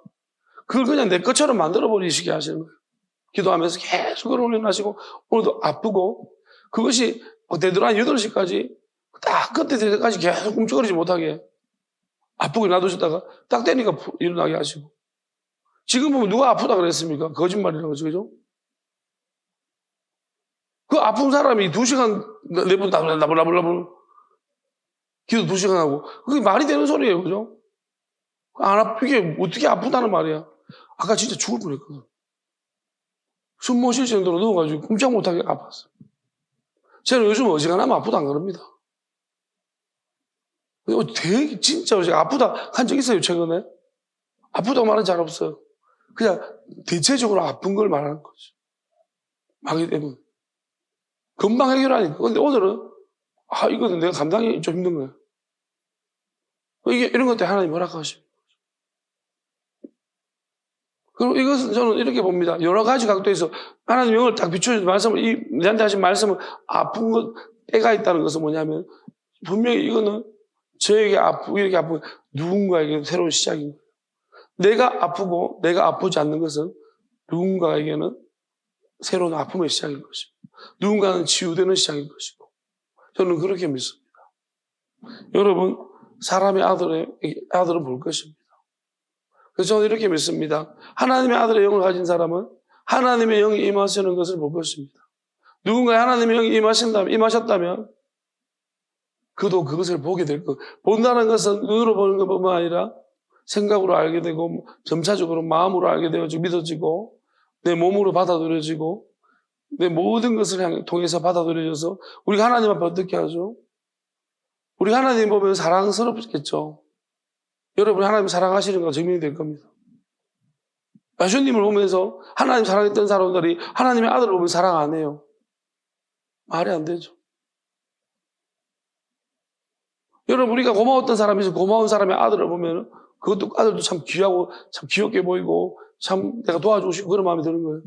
그걸 그냥 내 것처럼 만들어버리시게 하시는 거예요. 기도하면서 계속 그걸 올려놔시고 오늘도 아프고 그것이 되돌아 8시까지 딱 그때 될 때까지 계속 움츠거리지 못하게 아프게 놔두셨다가 딱 되니까 일어나게 하시고 지금 보면 누가 아프다 그랬습니까? 거짓말이라고 그러죠. 그죠? 그 아픈 사람이 2시간 내분 나불나불 기도 2시간 하고 그게 말이 되는 소리예요. 그죠? 이게 어떻게 아프다는 말이야. 아까 진짜 죽을 뻔했거든. 숨 못 쉴 정도로 누워가지고 꼼짝 못하게 아팠어. 저는 요즘 어지간하면 아프다 안 그럽니다. 되게 진짜 아프다 한 적 있어요 최근에? 아프다고 말은 잘 없어요. 그냥 대체적으로 아픈 걸 말하는 거죠. 마귀 때문에. 금방 해결하니까. 근데 오늘은 이거는 내가 감당이 좀 힘든 거예요. 이런 것들 하나님 허락하십니다. 그리고 이것은 저는 이렇게 봅니다. 여러 가지 각도에서 하나님 영을 딱 비춰주신 말씀을, 내한테 하신 말씀은 아픈 것, 때가 있다는 것은 뭐냐면, 분명히 이거는 저에게 이렇게 아픈 누군가에게 새로운 시작인 거예요. 내가 아프고 내가 아프지 않는 것은 누군가에게는 새로운 아픔의 시작인 것입니다. 누군가는 치유되는 시작인 것이고, 저는 그렇게 믿습니다. 여러분, 사람의 아들은 볼 것입니다. 그래서 저는 이렇게 믿습니다. 하나님의 아들의 영을 가진 사람은 하나님의 영이 임하시는 것을 볼 것입니다. 누군가의 하나님의 영이 임하셨다면 그도 그것을 보게 될 것. 본다는 것은 눈으로 보는 것뿐만 아니라 생각으로 알게 되고 점차적으로 마음으로 알게 되어지고 믿어지고 내 몸으로 받아들여지고 내 모든 것을 통해서 받아들여져서 우리가 하나님 앞에 어떻게 하죠? 우리 하나님 보면 사랑스럽겠죠. 여러분이 하나님 사랑하시는 거 증명이 될 겁니다. 예수님을 보면서 하나님 사랑했던 사람들이 하나님의 아들을 보면 사랑 안 해요. 말이 안 되죠. 여러분 우리가 고마웠던 사람이 고마운 사람의 아들을 보면 그것도 아들도 참 귀하고 참 귀엽게 보이고 참 내가 도와주고 그런 마음이 드는 거예요.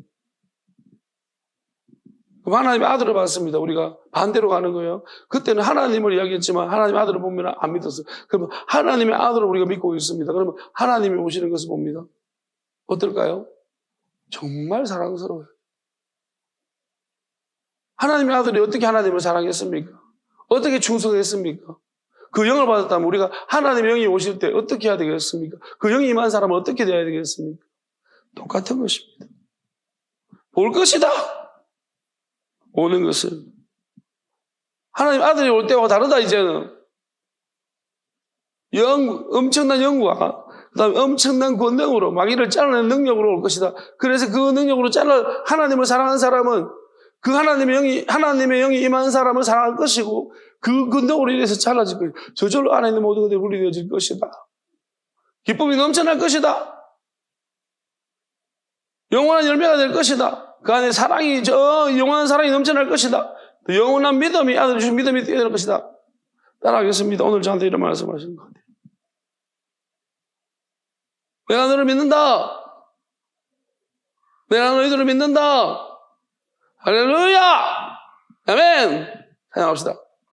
그럼 하나님의 아들을 봤습니다. 우리가 반대로 가는 거예요. 그때는 하나님을 이야기했지만 하나님의 아들을 보면 안 믿었어요. 그러면 하나님의 아들을 우리가 믿고 있습니다. 그러면 하나님이 오시는 것을 봅니다. 어떨까요? 정말 사랑스러워요. 하나님의 아들이 어떻게 하나님을 사랑했습니까? 어떻게 충성했습니까? 그 영을 받았다면 우리가 하나님의 영이 오실 때 어떻게 해야 되겠습니까? 그 영이 임한 사람은 어떻게 되어야 되겠습니까? 똑같은 것입니다. 올 것이다. 오는 것은. 하나님 아들이 올 때와 다르다, 이제는. 엄청난 영과 그다음에 엄청난 권능으로 마귀를 잘라내는 능력으로 올 것이다. 그래서 그 능력으로 하나님을 사랑하는 사람은 그 하나님의 영이 임한 사람을 사랑할 것이고 그 권능으로 인해서 잘라질 것이다. 저절로 안에 있는 모든 것들이 분리되어질 것이다. 기쁨이 넘쳐날 것이다. 영원한 열매가 될 것이다. 그 안에 영원한 사랑이 넘쳐날 것이다. 영원한 믿음이, 아들 주신 믿음이 뛰어날 것이다. 따라하겠습니다. 오늘 저한테 이런 말씀하시는 것 같아요. 내가 너를 믿는다. 내가 너희들을 믿는다. 할렐루야! 아멘! 사용합시다.